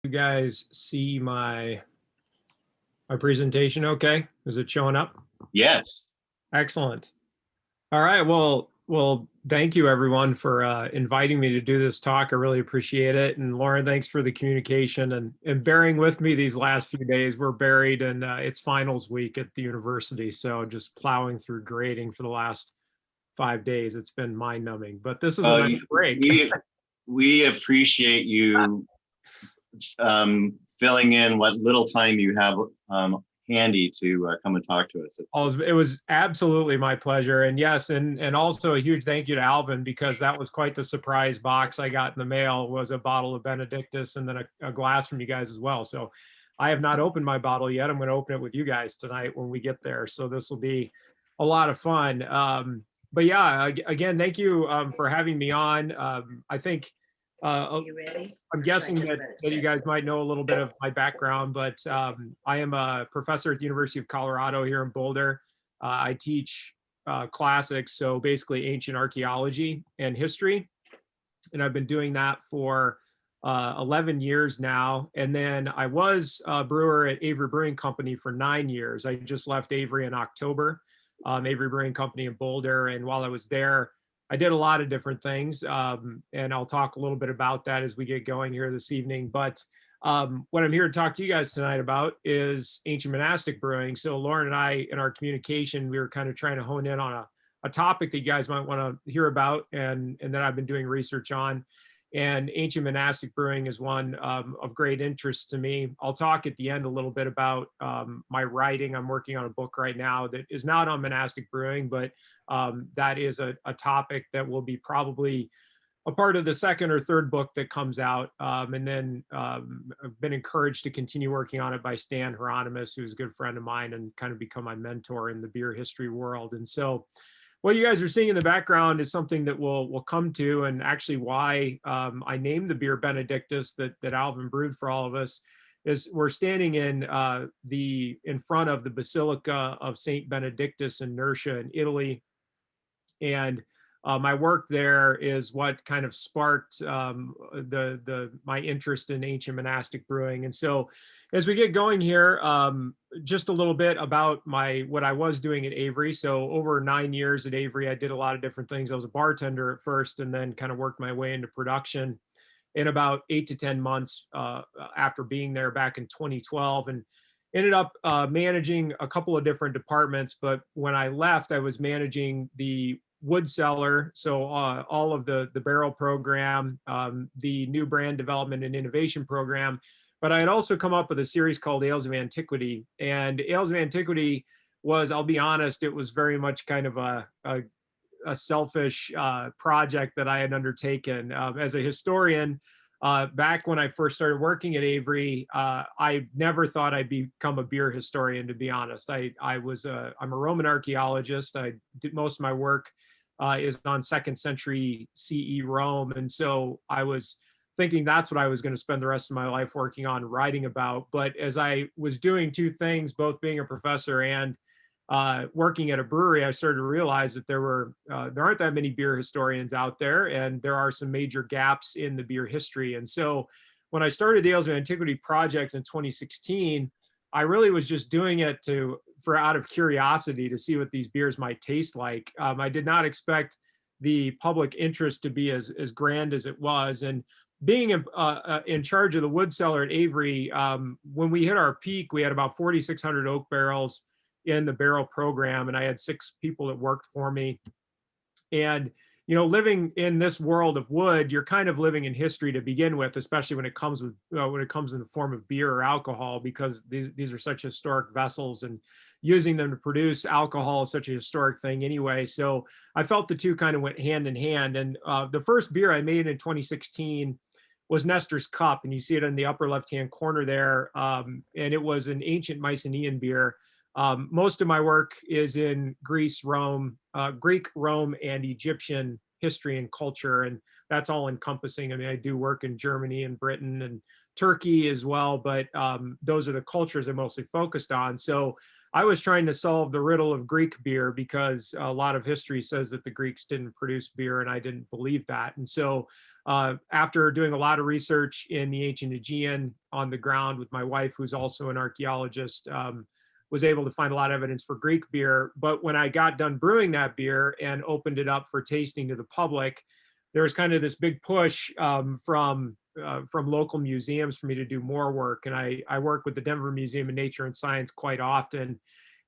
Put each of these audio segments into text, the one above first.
You guys see my presentation okay? Is it showing up? Yes. Excellent. All right. Well, thank you everyone for inviting me to do this talk. I really appreciate it. And Lauren, thanks for the communication and bearing with me these last few days. We're buried in it's finals week at the university, so just plowing through grading for the last 5 days. It's been mind numbing, but this is a Uh, nice break. we appreciate you filling in what little time you have handy to come and talk to us. It was absolutely my pleasure. And yes, and also a huge thank you to Alvin, because that was quite the surprise box I got in the mail. Was a bottle of Benedictus and then a glass from you guys as well. So I have not opened my bottle yet. I'm going to open it with you guys tonight when we get there. So this will be a lot of fun. But yeah, again, thank you for having me on. I think You ready? I'm guessing that you guys might know a little bit of my background, but I am a professor at the University of Colorado here in Boulder. I teach classics, so basically ancient archaeology and history. And I've been doing that for 11 years now. And then I was a brewer at Avery Brewing Company for 9 years. I just left Avery in October, Avery Brewing Company in Boulder. And while I was there, I did a lot of different things. And I'll talk a little bit about that as we get going here this evening. But what I'm here to talk to you guys tonight about is ancient monastic brewing. So Lauren and I, in our communication, we were kind of trying to hone in on a topic that you guys might want to hear about and that I've been doing research on. And ancient monastic brewing is one of great interest to me. I'll talk at the end a little bit about my writing. I'm working on a book right now that is not on monastic brewing, but that is a topic that will be probably a part of the second or third book that comes out. And then I've been encouraged to continue working on it by Stan Hieronymus, who's a good friend of mine and kind of become my mentor in the beer history world. And so what you guys are seeing in the background is something that we'll come to, and actually why I named the beer Benedictus that Alvin brewed for all of us is we're standing in front of the Basilica of Saint Benedictus in Nursia in Italy. And my work there is what kind of sparked my interest in ancient monastic brewing. And so as we get going here, just a little bit about what I was doing at Avery. So over 9 years at Avery, I did a lot of different things. I was a bartender at first and then kind of worked my way into production in about 8 to 10 months after being there back in 2012. And ended up managing a couple of different departments. But when I left, I was managing the wood cellar, so all of the barrel program, the new brand development and innovation program. But I had also come up with a series called Ales of Antiquity. And Ales of Antiquity was, I'll be honest, it was very much kind of a selfish project that I had undertaken. As a historian, back when I first started working at Avery, I never thought I'd become a beer historian, to be honest. I'm a Roman archaeologist. I did most of my work is on 2nd century CE Rome. And so I was thinking that's what I was going to spend the rest of my life working on, writing about. But as I was doing two things, both being a professor and working at a brewery, I started to realize that there aren't that many beer historians out there, and there are some major gaps in the beer history. And so when I started the Ales of Antiquity project in 2016, I really was just doing it out of curiosity to see what these beers might taste like. I did not expect the public interest to be as grand as it was. And being in charge of the wood cellar at Avery, when we hit our peak, we had about 4,600 oak barrels in the barrel program, and I had 6 people that worked for me. And living in this world of wood, you're kind of living in history to begin with, especially when it comes in the form of beer or alcohol, because these are such historic vessels, and using them to produce alcohol is such a historic thing anyway. So I felt the two kind of went hand in hand. And the first beer I made in 2016 was Nestor's Cup, and you see it in the upper left-hand corner there. And it was an ancient Mycenaean beer. Most of my work is in Greek, Rome, and Egyptian history and culture, and that's all encompassing. I mean, I do work in Germany and Britain and Turkey as well, but those are the cultures I'm mostly focused on. So I was trying to solve the riddle of Greek beer because a lot of history says that the Greeks didn't produce beer, and I didn't believe that. And so after doing a lot of research in the ancient Aegean on the ground with my wife, who's also an archaeologist, was able to find a lot of evidence for Greek beer. But when I got done brewing that beer and opened it up for tasting to the public, there was kind of this big push from local museums for me to do more work. And I work with the Denver Museum of Nature and Science quite often.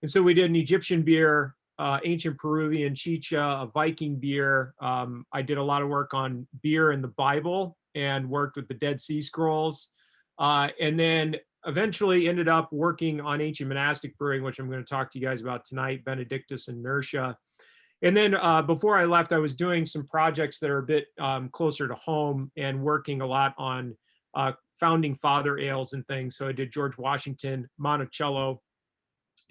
And so we did an Egyptian beer, ancient Peruvian chicha, a Viking beer. I did a lot of work on beer in the Bible and worked with the Dead Sea Scrolls. And then eventually ended up working on ancient monastic brewing, which I'm going to talk to you guys about tonight, Benedictus and Nursia. And then before I left, I was doing some projects that are a bit closer to home and working a lot on founding father ales and things. So I did George Washington Monticello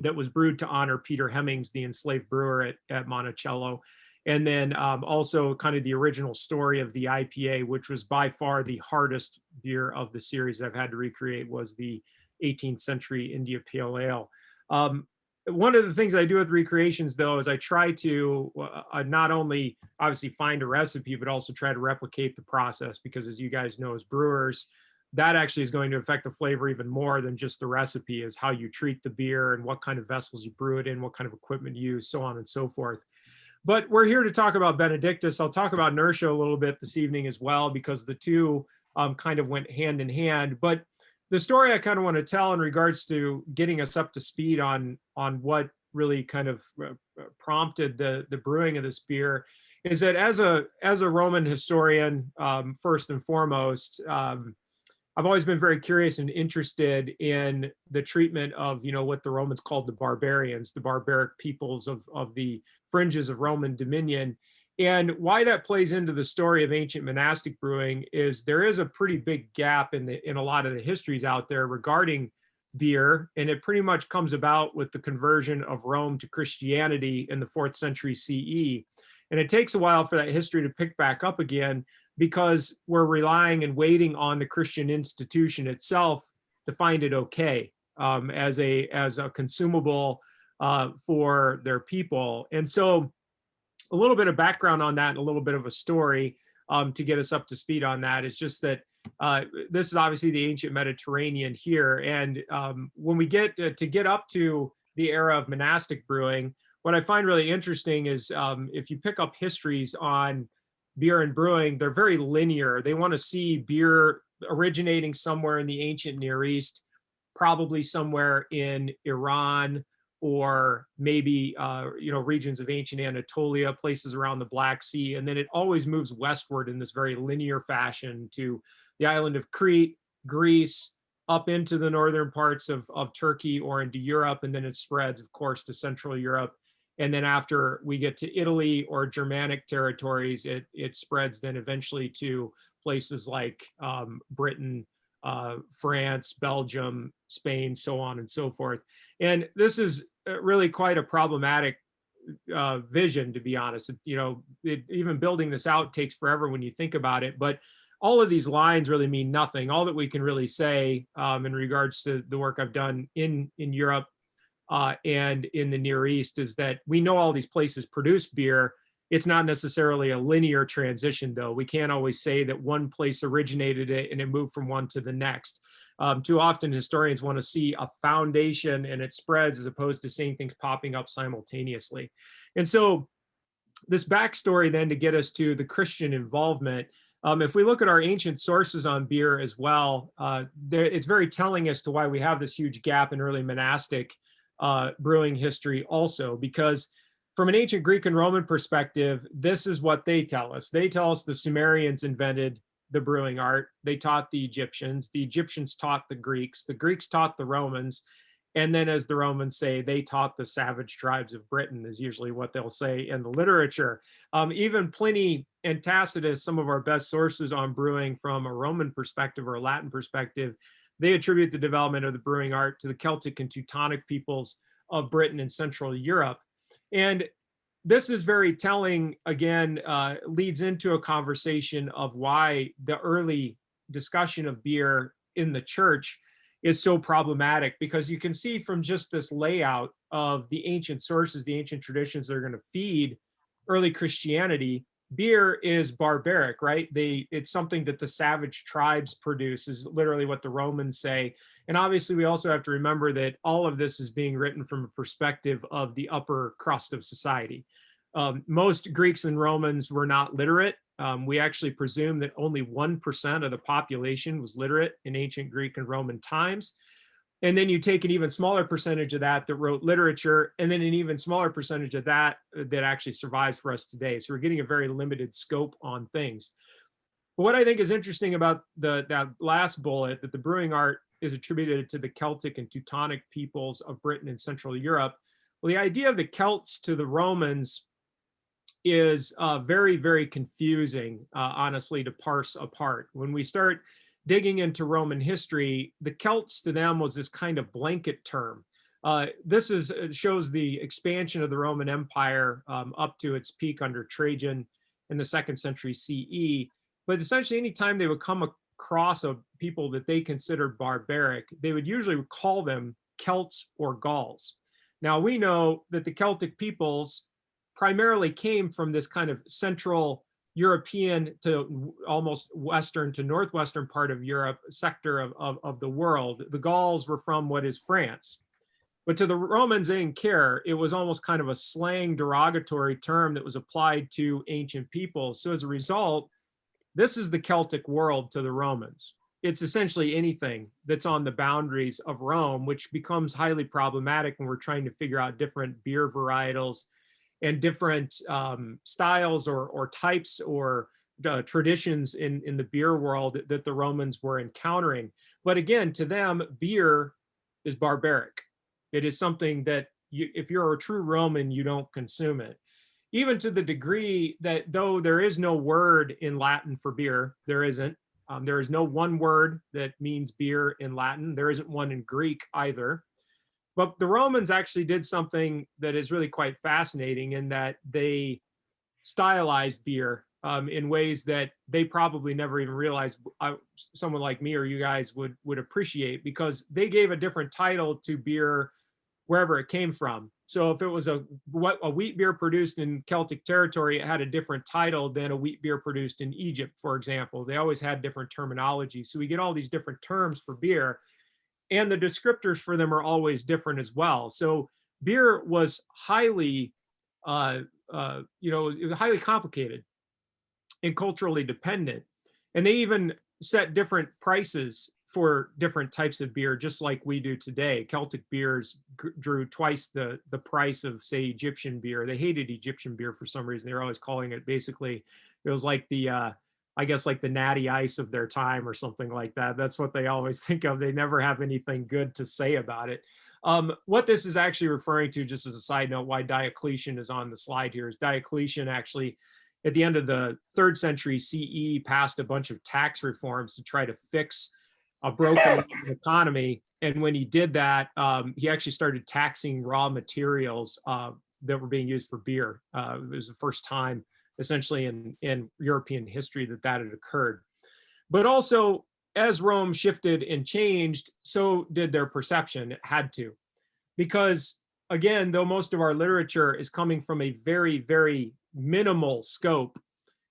that was brewed to honor Peter Hemmings, the enslaved brewer at Monticello. And then also kind of the original story of the IPA, which was by far the hardest beer of the series I've had to recreate, was the 18th century India Pale Ale. One of the things I do with recreations, though, is I try to not only obviously find a recipe, but also try to replicate the process, because as you guys know, as brewers, that actually is going to affect the flavor even more than just the recipe, is how you treat the beer and what kind of vessels you brew it in, what kind of equipment you use, so on and so forth. But we're here to talk about Benedictus. I'll talk about Nursia a little bit this evening as well, because the two kind of went hand in hand. But the story I kind of want to tell in regards to getting us up to speed on what really kind of prompted the brewing of this beer is that as a Roman historian, first and foremost, I've always been very curious and interested in the treatment of, what the Romans called the barbarians, the barbaric peoples of the fringes of Roman dominion. And why that plays into the story of ancient monastic brewing is there is a pretty big gap in a lot of the histories out there regarding beer, and it pretty much comes about with the conversion of Rome to Christianity in the 4th century CE. And it takes a while for that history to pick back up again, because we're relying and waiting on the Christian institution itself to find it okay as a consumable for their people. And so a little bit of background on that and a little bit of a story to get us up to speed on that is just that this is obviously the ancient Mediterranean here. And when we get up to the era of monastic brewing, what I find really interesting is if you pick up histories on beer and brewing, they're very linear. They want to see beer originating somewhere in the ancient Near East, probably somewhere in Iran, or maybe regions of ancient Anatolia, places around the Black Sea, and then it always moves westward in this very linear fashion to the island of Crete, Greece, up into the northern parts of Turkey or into Europe, and then it spreads, of course, to Central Europe. And then after we get to Italy or Germanic territories, it spreads then eventually to places like Britain, France, Belgium, Spain, so on and so forth. And this is really quite a problematic vision, to be honest. Even building this out takes forever when you think about it. But all of these lines really mean nothing. All that we can really say in regards to the work I've done in Europe and in the Near East is that we know all these places produce beer. It's not necessarily a linear transition, though. We can't always say that one place originated it and it moved from one to the next. Too often historians want to see a foundation and it spreads, as opposed to seeing things popping up simultaneously. And so this backstory then to get us to the Christian involvement, if we look at our ancient sources on beer as well, it's very telling as to why we have this huge gap in early monastic brewing history also, because from an ancient Greek and Roman perspective, this is what they tell us. They tell us the Sumerians invented the brewing art. They taught the Egyptians taught the Greeks taught the Romans, and then as the Romans say, they taught the savage tribes of Britain, is usually what they'll say in the literature. Even Pliny and Tacitus, some of our best sources on brewing from a Roman perspective or a Latin perspective, they attribute the development of the brewing art to the Celtic and Teutonic peoples of Britain and Central Europe. And this is very telling, again, leads into a conversation of why the early discussion of beer in the church is so problematic, because you can see from just this layout of the ancient sources, the ancient traditions that are going to feed early Christianity. Beer is barbaric, right? It's something that the savage tribes produce, is literally what the Romans say. And obviously we also have to remember that all of this is being written from a perspective of the upper crust of society. Most Greeks and Romans were not literate. We actually presume that only 1% of the population was literate in ancient Greek and Roman times. And then you take an even smaller percentage of that wrote literature, and then an even smaller percentage of that actually survives for us today. So we're getting a very limited scope on things. But what I think is interesting about that last bullet, that the brewing art is attributed to the Celtic and Teutonic peoples of Britain and Central Europe. Well, the idea of the Celts to the Romans is very, very confusing, honestly, to parse apart. When we start digging into Roman history, the Celts to them was this kind of blanket term. This shows the expansion of the Roman Empire up to its peak under Trajan in the 2nd century CE. But essentially, anytime they would come across a people that they considered barbaric, they would usually call them Celts or Gauls. Now, we know that the Celtic peoples primarily came from this kind of central European to almost western to northwestern part of Europe sector of the world. The Gauls were from what is France. But to the Romans, they didn't care. It was almost kind of a slang derogatory term that was applied to ancient peoples. So as a result, this is the Celtic world to the Romans. It's essentially anything that's on the boundaries of Rome, which becomes highly problematic when we're trying to figure out different beer varietals and different styles or types or traditions in the beer world that the Romans were encountering. But again, to them, beer is barbaric. It is something that if you're a true Roman, you don't consume it. Even to the degree that though there is no word in Latin for beer, there isn't. There is no one word that means beer in Latin. There isn't one in Greek either. But the Romans actually did something that is really quite fascinating, in that they stylized beer in ways that they probably never even realized someone like me or you guys would appreciate, because they gave a different title to beer wherever it came from. So if it was a wheat beer produced in Celtic territory, it had a different title than a wheat beer produced in Egypt, for example. They always had different terminology. So we get all these different terms for beer, and the descriptors for them are always different as well. So beer was highly, it was highly complicated and culturally dependent. And they even set different prices for different types of beer, just like we do today. Celtic beers drew twice the price of, say, Egyptian beer. They hated Egyptian beer for some reason. They were always calling it, basically, it was like the, I guess, like the natty ice of their time or something like that. That's what they always think of. They never have anything good to say about it. What this is actually referring to, just as a side note, why Diocletian is on the slide here, is Diocletian actually, at the end of the 3rd century CE, passed a bunch of tax reforms to try to fix a broken economy. And when he did that, he actually started taxing raw materials that were being used for beer. It was the first time, essentially, in European history that had occurred. But also, as Rome shifted and changed, so did their perception. It had to. Because, again, though most of our literature is coming from a very, very minimal scope,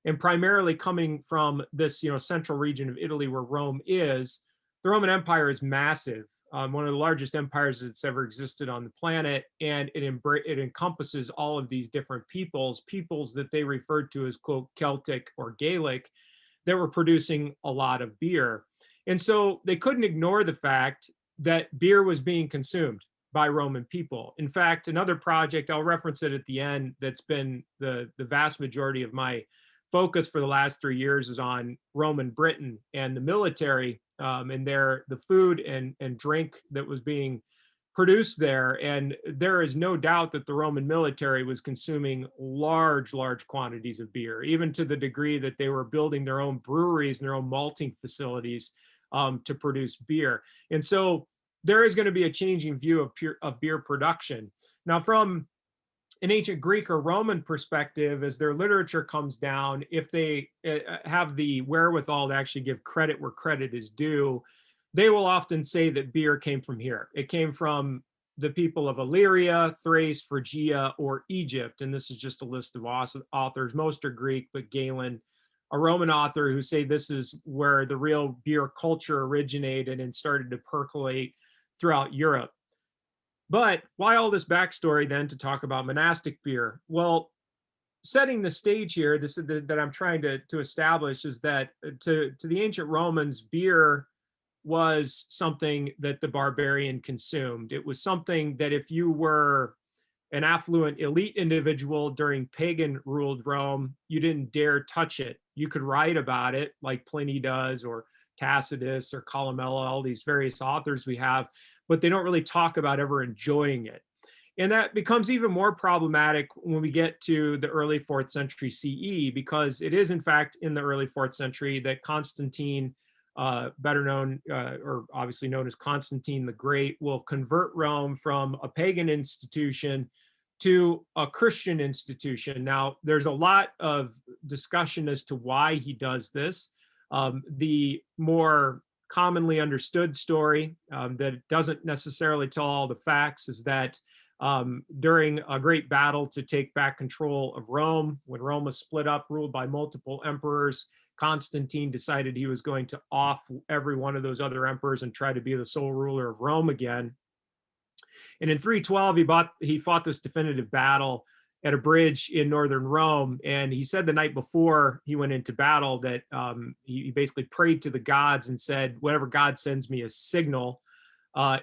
and primarily coming from this, central region of Italy where Rome is, the Roman Empire is massive, one of the largest empires that's ever existed on the planet, and it encompasses all of these different peoples that they referred to as, quote, Celtic or Gaelic, that were producing a lot of beer. And so they couldn't ignore the fact that beer was being consumed by Roman people. In fact, another project, I'll reference it at the end, that's been the vast majority of my focus for the last 3 years, is on Roman Britain and the military, and the food and drink that was being produced there. And there is no doubt that the Roman military was consuming large quantities of beer, even to the degree that they were building their own breweries and their own malting facilities to produce beer. And so there is going to be a changing view of beer production. Now, from an ancient Greek or Roman perspective, as their literature comes down, if they have the wherewithal to actually give credit where credit is due, they will often say that beer came from here. It came from the people of Illyria, Thrace, Phrygia, or Egypt. And this is just a list of authors. Most are Greek, but Galen, a Roman author, who say this is where the real beer culture originated and started to percolate throughout Europe. But why all this backstory then to talk about monastic beer? Well, setting the stage here, this is that I'm trying to establish, is that to the ancient Romans, beer was something that the barbarian consumed. It was something that if you were an affluent elite individual during pagan ruled Rome, you didn't dare touch it. You could write about it like Pliny does, or Tacitus, or Columella, all these various authors we have, but they don't really talk about ever enjoying it. And that becomes even more problematic when we get to the early 4th century CE, because it is in fact in the early 4th century that Constantine, better known, or obviously known as Constantine the Great, will convert Rome from a pagan institution to a Christian institution. Now, there's a lot of discussion as to why he does this. The more commonly understood story that doesn't necessarily tell all the facts is that during a great battle to take back control of Rome, when Rome was split up, ruled by multiple emperors, Constantine decided he was going to off every one of those other emperors and try to be the sole ruler of Rome again. And in 312, he fought this definitive battle at a bridge in northern Rome. And he said the night before he went into battle that he basically prayed to the gods and said, whatever God sends me a signal,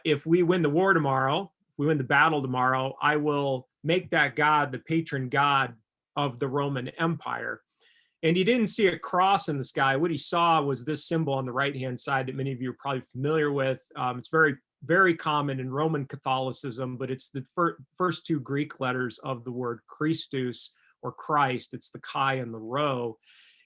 if we win the war tomorrow, if we win the battle tomorrow, I will make that God the patron god of the Roman Empire. And he didn't see a cross in the sky. What he saw was this symbol on the right-hand side that many of you are probably familiar with. It's very, very common in Roman Catholicism, but it's the first two Greek letters of the word Christus, or Christ. It's the chi and the rho.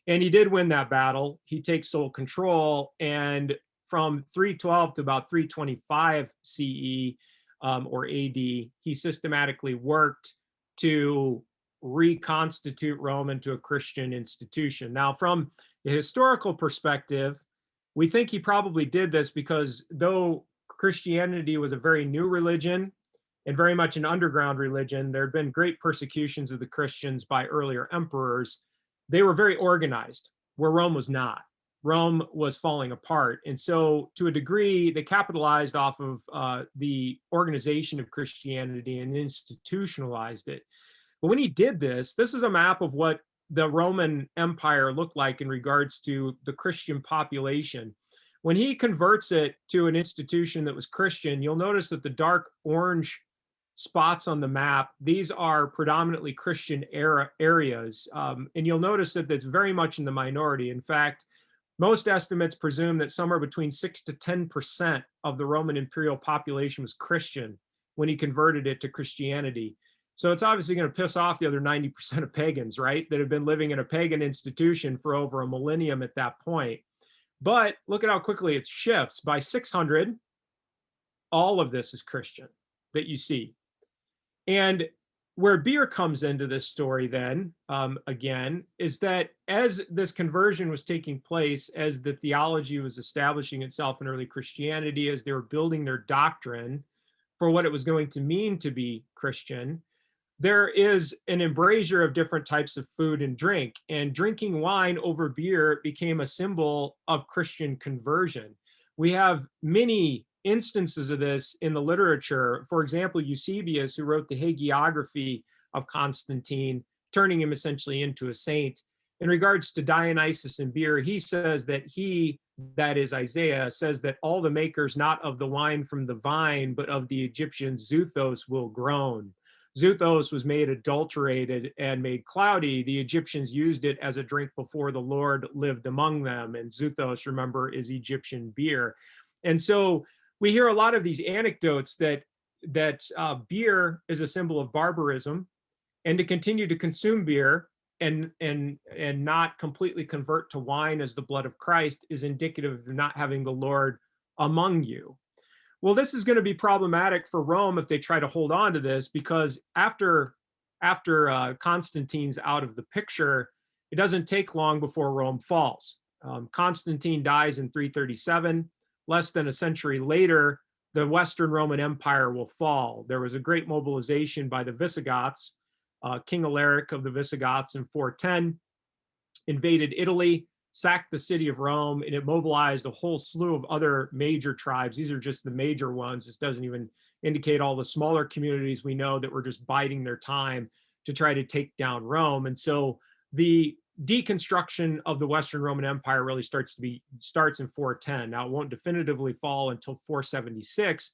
And he did win that battle. He takes sole control. And from 312 to about 325 CE or AD, he systematically worked to reconstitute Rome into a Christian institution. Now, from a historical perspective, we think he probably did this because though Christianity was a very new religion and very much an underground religion, there had been great persecutions of the Christians by earlier emperors. They were very organized, where Rome was not. Rome was falling apart. And so to a degree, they capitalized off of the organization of Christianity and institutionalized it. But when he did this, this is a map of what the Roman Empire looked like in regards to the Christian population. When he converts it to an institution that was Christian, you'll notice that the dark orange spots on the map, these are predominantly Christian areas. And you'll notice that it's very much in the minority. In fact, most estimates presume that somewhere between 6 to 10% of the Roman imperial population was Christian when he converted it to Christianity. So it's obviously going to piss off the other 90% of pagans, right, that have been living in a pagan institution for over a millennium at that point. But look at how quickly it shifts. By 600, all of this is Christian that you see. And where beer comes into this story then, again, is that as this conversion was taking place, as the theology was establishing itself in early Christianity, as they were building their doctrine for what it was going to mean to be Christian, there is an embrasure of different types of food and drink, and drinking wine over beer became a symbol of Christian conversion. We have many instances of this in the literature. For example, Eusebius, who wrote the hagiography of Constantine, turning him essentially into a saint. In regards to Dionysus and beer, he says that that is Isaiah, says that all the makers not of the wine from the vine, but of the Egyptian Xuthos will groan. Xuthos was made adulterated and made cloudy. The Egyptians used it as a drink before the Lord lived among them. And Xuthos, remember, is Egyptian beer. And so we hear a lot of these anecdotes that beer is a symbol of barbarism, and to continue to consume beer and not completely convert to wine as the blood of Christ is indicative of not having the Lord among you. Well, this is going to be problematic for Rome if they try to hold on to this, because after Constantine's out of the picture, it doesn't take long before Rome falls. Constantine dies in 337. less than a century later, the Western Roman Empire will fall. There was a great mobilization by the Visigoths. King Alaric of the Visigoths in 410 invaded Italy, sacked the city of Rome, and it mobilized a whole slew of other major tribes. These are just the major ones. This doesn't even indicate all the smaller communities we know that were just biding their time to try to take down Rome. And so the deconstruction of the Western Roman Empire really starts in 410. Now, it won't definitively fall until 476,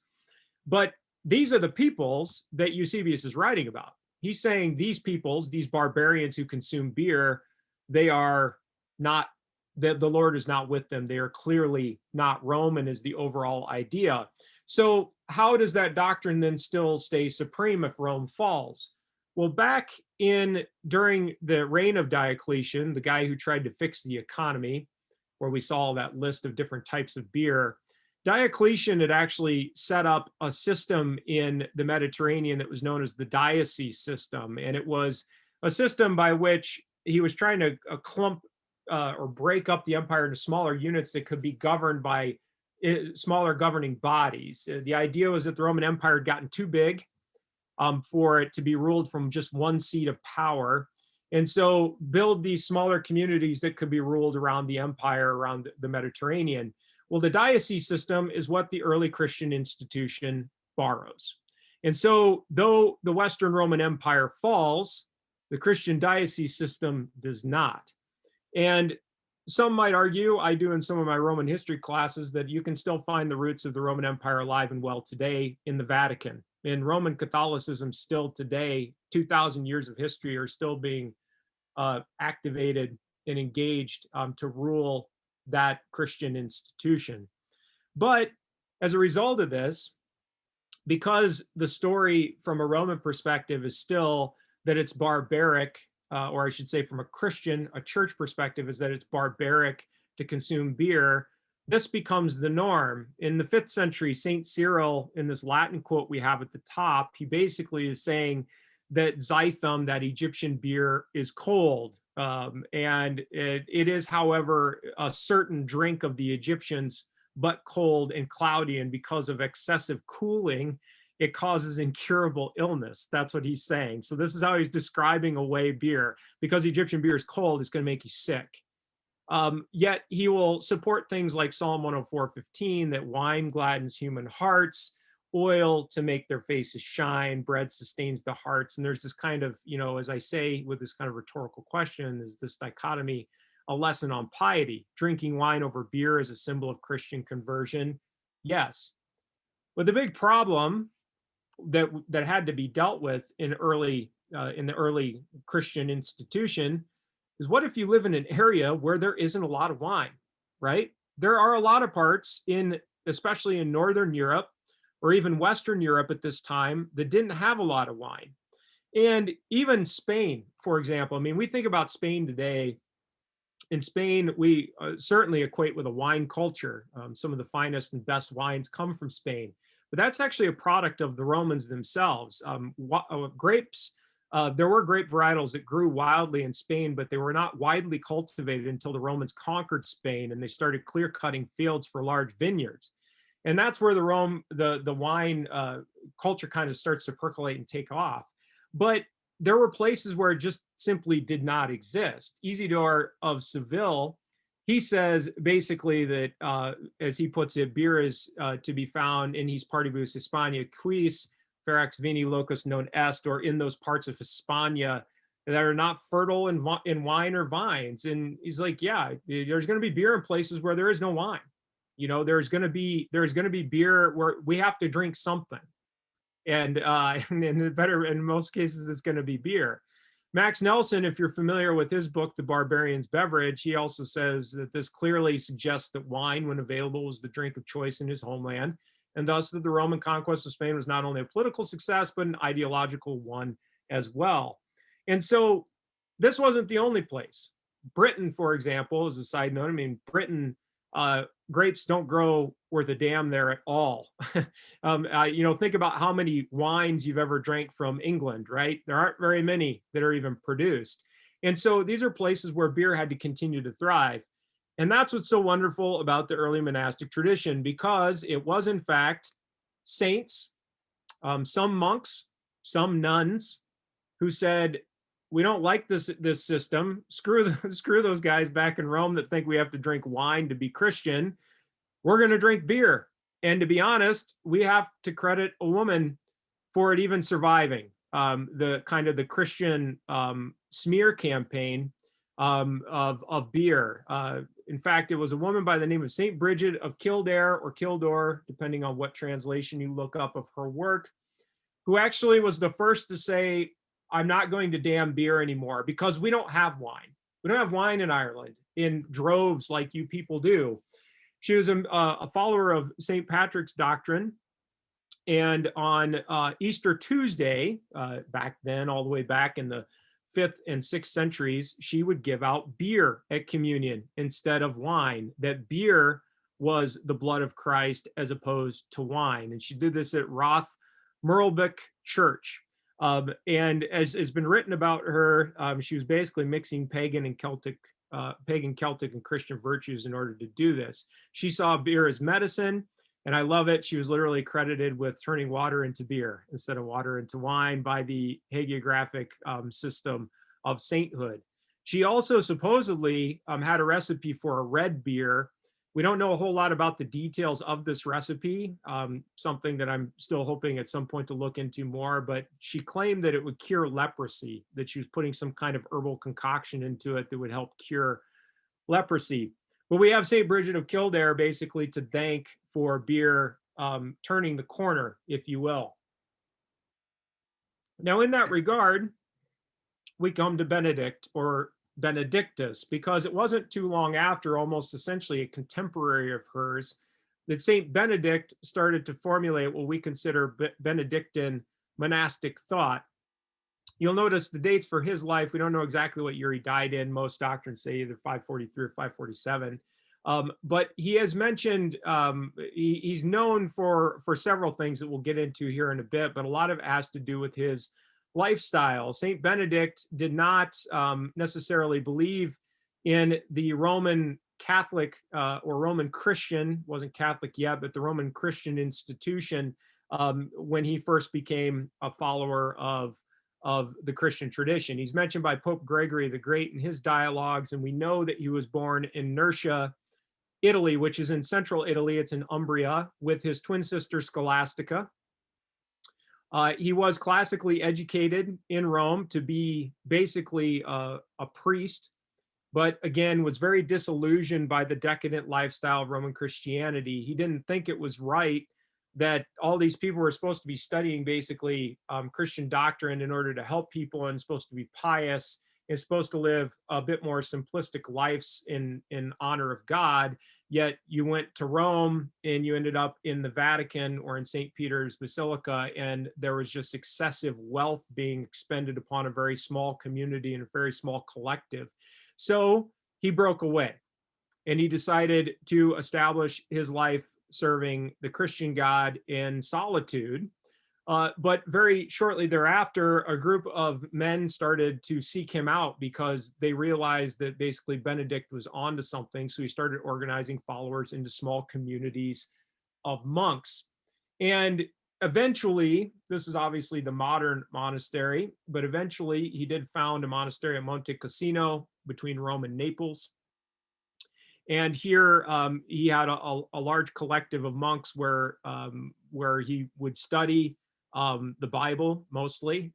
but these are the peoples that Eusebius is writing about. He's saying these peoples, these barbarians who consume beer, they are not, the Lord is not with them. They are clearly not Roman, is the overall idea. So how does that doctrine then still stay supreme if Rome falls? Well, during the reign of Diocletian, the guy who tried to fix the economy, where we saw that list of different types of beer, Diocletian had actually set up a system in the Mediterranean that was known as the diocese system. And it was a system by which he was trying to clump or break up the empire into smaller units that could be governed by smaller governing bodies. The idea was that the Roman Empire had gotten too big for it to be ruled from just one seat of power. And so build these smaller communities that could be ruled around the empire, around the Mediterranean. Well, the diocese system is what the early Christian institution borrows. And so though the Western Roman Empire falls, the Christian diocese system does not. And some might argue, I do in some of my Roman history classes, that you can still find the roots of the Roman Empire alive and well today in the Vatican. And Roman Catholicism still today, 2,000 years of history, are still being activated and engaged to rule that Christian institution. But as a result of this, because the story from a Roman perspective is still that it's barbaric, or I should say from a church perspective, is that it's barbaric to consume beer, this becomes the norm. In the 5th century, St. Cyril, in this Latin quote we have at the top, he basically is saying that Zythum, that Egyptian beer, is cold. And it is, however, a certain drink of the Egyptians, but cold and cloudy. And because of excessive cooling, it causes incurable illness. That's what he's saying. So this is how he's describing away beer. Because Egyptian beer is cold, it's going to make you sick. Yet he will support things like Psalm 104:15, that wine gladdens human hearts, oil to make their faces shine, bread sustains the hearts. And there's this kind of, as I say, with this kind of rhetorical question, is this dichotomy, a lesson on piety. Drinking wine over beer is a symbol of Christian conversion. Yes. But the big problem that had to be dealt with in the early Christian institution is, what if you live in an area where there isn't a lot of wine, right? There are a lot of parts especially in Northern Europe or even Western Europe at this time, that didn't have a lot of wine. And even Spain, for example, I mean, we think about Spain today. In Spain, we certainly equate with a wine culture. Some of the finest and best wines come from Spain, but that's actually a product of the Romans themselves. Grapes, there were grape varietals that grew wildly in Spain, but they were not widely cultivated until the Romans conquered Spain and they started clear cutting fields for large vineyards. And that's where the wine culture kind of starts to percolate and take off. But there were places where it just simply did not exist. Isidore of Seville, he says basically that, as he puts it, beer is to be found in his partibus Hispania quis ferax vini locus non est, or in those parts of Hispania that are not fertile in wine or vines. And he's like, yeah, there's going to be beer in places where there is no wine. There's going to be beer where we have to drink something. And in most cases, it's going to be beer. Max Nelson, if you're familiar with his book, The Barbarian's Beverage, he also says that this clearly suggests that wine, when available, was the drink of choice in his homeland, and thus that the Roman conquest of Spain was not only a political success, but an ideological one as well. And so this wasn't the only place. Britain, for example, as a side note, I mean, Britain, grapes don't grow worth a damn there at all. Think about how many wines you've ever drank from England, right? There aren't very many that are even produced. And so these are places where beer had to continue to thrive. And that's what's so wonderful about the early monastic tradition, because it was in fact saints, some monks, some nuns, who said, we don't like this system. Screw those guys back in Rome that think we have to drink wine to be Christian. We're going to drink beer. And to be honest, we have to credit a woman for it even surviving the kind of the Christian smear campaign of beer. In fact, it was a woman by the name of Saint Bridget of Kildare or Kildore, depending on what translation you look up of her work, who actually was the first to say, I'm not going to damn beer anymore because we don't have wine. We don't have wine in Ireland in droves like you people do. She was a follower of St. Patrick's doctrine. And on Easter Tuesday, back then, all the way back in the 5th and 6th centuries, she would give out beer at communion instead of wine, that beer was the blood of Christ as opposed to wine. And she did this at Roth Merlebeck Church. And as has been written about her, she was basically mixing pagan, Celtic, and Christian virtues in order to do this. She saw beer as medicine, and I love it. She was literally credited with turning water into beer instead of water into wine by the hagiographic system of sainthood. She also supposedly had a recipe for a red beer. We don't know a whole lot about the details of this recipe, something that I'm still hoping at some point to look into more, but she claimed that it would cure leprosy, that she was putting some kind of herbal concoction into it that would help cure leprosy. But we have St. Bridget of Kildare basically to thank for beer turning the corner, if you will. Now, in that regard, we come to Benedict, or Benedictus, because it wasn't too long after, almost essentially a contemporary of hers, that St. Benedict started to formulate what we consider Benedictine monastic thought. You'll notice the dates for his life. We don't know exactly what year he died in. Most doctrines say either 543 or 547. But he has mentioned, he's known for several things that we'll get into here in a bit, but a lot of it has to do with his lifestyle. St. Benedict did not necessarily believe in the Roman Catholic or Roman Christian, wasn't Catholic yet, but the Roman Christian institution when he first became a follower of the Christian tradition. He's mentioned by Pope Gregory the Great in his dialogues, and we know that he was born in Nursia, Italy, which is in central Italy. It's in Umbria, with his twin sister Scholastica. He was classically educated in Rome to be basically a priest, but again, was very disillusioned by the decadent lifestyle of Roman Christianity. He didn't think it was right that all these people were supposed to be studying basically Christian doctrine in order to help people, and supposed to be pious, and supposed to live a bit more simplistic lives in honor of God. Yet you went to Rome and you ended up in the Vatican or in St. Peter's Basilica, and there was just excessive wealth being expended upon a very small community and a very small collective. So he broke away and he decided to establish his life serving the Christian God in solitude. But very shortly thereafter, a group of men started to seek him out because they realized that basically Benedict was onto something. So he started organizing followers into small communities of monks. And eventually, this is obviously the modern monastery, but eventually he did found a monastery at Monte Cassino between Rome and Naples. And here he had a large collective of monks where he would study the Bible mostly,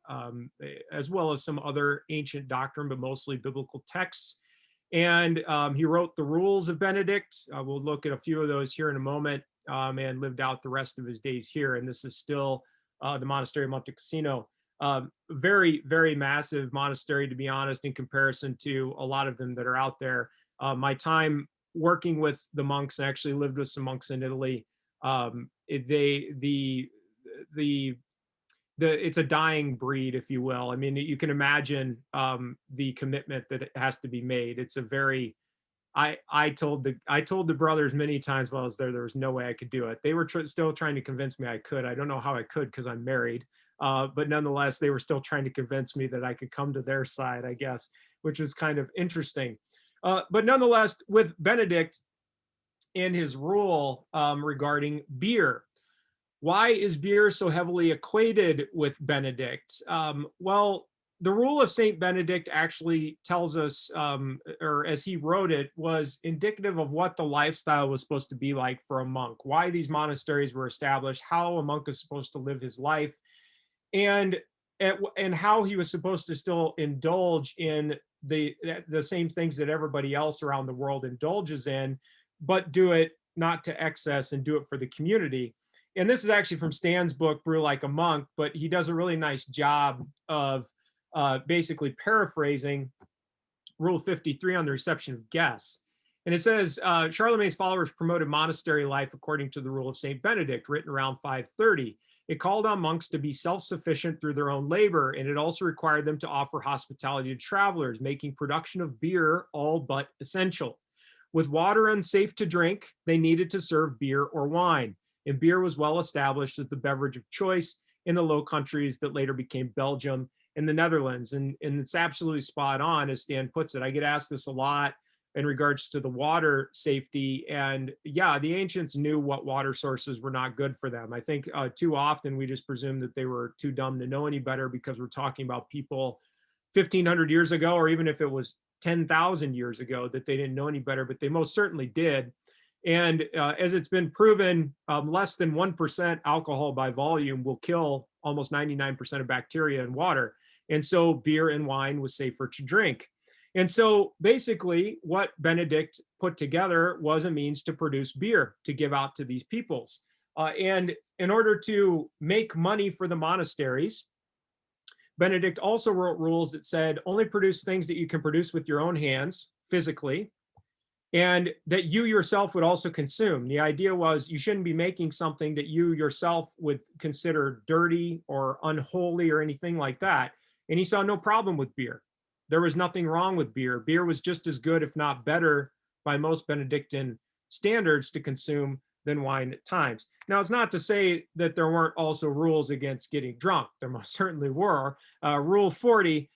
as well as some other ancient doctrine, but mostly biblical texts. And he wrote the Rules of Benedict. We'll look at a few of those here in a moment, and lived out the rest of his days here. And this is still the monastery of Monte Cassino. Very, very massive monastery, to be honest, in comparison to a lot of them that are out there. My time working with the monks, I actually lived with some monks in Italy. It's a dying breed, if you will. I mean, you can imagine the commitment that it has to be made. It's a very, I told the brothers many times while I was there was no way I could do it. They were still trying to convince me I could. I don't know how I could because I'm married, but nonetheless, they were still trying to convince me that I could come to their side, I guess, which was kind of interesting. But nonetheless, with Benedict and his rule regarding beer, why is beer so heavily equated with Benedict? Well, the rule of Saint Benedict actually tells us, or as he wrote it, was indicative of what the lifestyle was supposed to be like for a monk, why these monasteries were established, how a monk is supposed to live his life, and and how he was supposed to still indulge in the same things that everybody else around the world indulges in, but do it not to excess and do it for the community. And this is actually from Stan's book, Brew Like a Monk, but he does a really nice job of basically paraphrasing Rule 53 on the reception of guests. And it says, Charlemagne's followers promoted monastery life according to the rule of St. Benedict, written around 530. It called on monks to be self-sufficient through their own labor, and it also required them to offer hospitality to travelers, making production of beer all but essential. With water unsafe to drink, they needed to serve beer or wine, and beer was well established as the beverage of choice in the Low Countries that later became Belgium and the Netherlands. And it's absolutely spot on, as Stan puts it. I get asked this a lot in regards to the water safety. And yeah, the ancients knew what water sources were not good for them. I think too often we just presume that they were too dumb to know any better, because we're talking about people 1,500 years ago, or even if it was 10,000 years ago, that they didn't know any better, but they most certainly did. And as it's been proven, less than 1% alcohol by volume will kill almost 99% of bacteria in water. And so beer and wine was safer to drink. And so basically what Benedict put together was a means to produce beer to give out to these peoples. And in order to make money for the monasteries, Benedict also wrote rules that said only produce things that you can produce with your own hands physically, and that you yourself would also consume. The idea was you shouldn't be making something that you yourself would consider dirty or unholy or anything like that. And he saw no problem with beer. There was nothing wrong with beer. Beer was just as good, if not better, by most Benedictine standards to consume than wine at times. Now, it's not to say that there weren't also rules against getting drunk. There most certainly were. Rule 40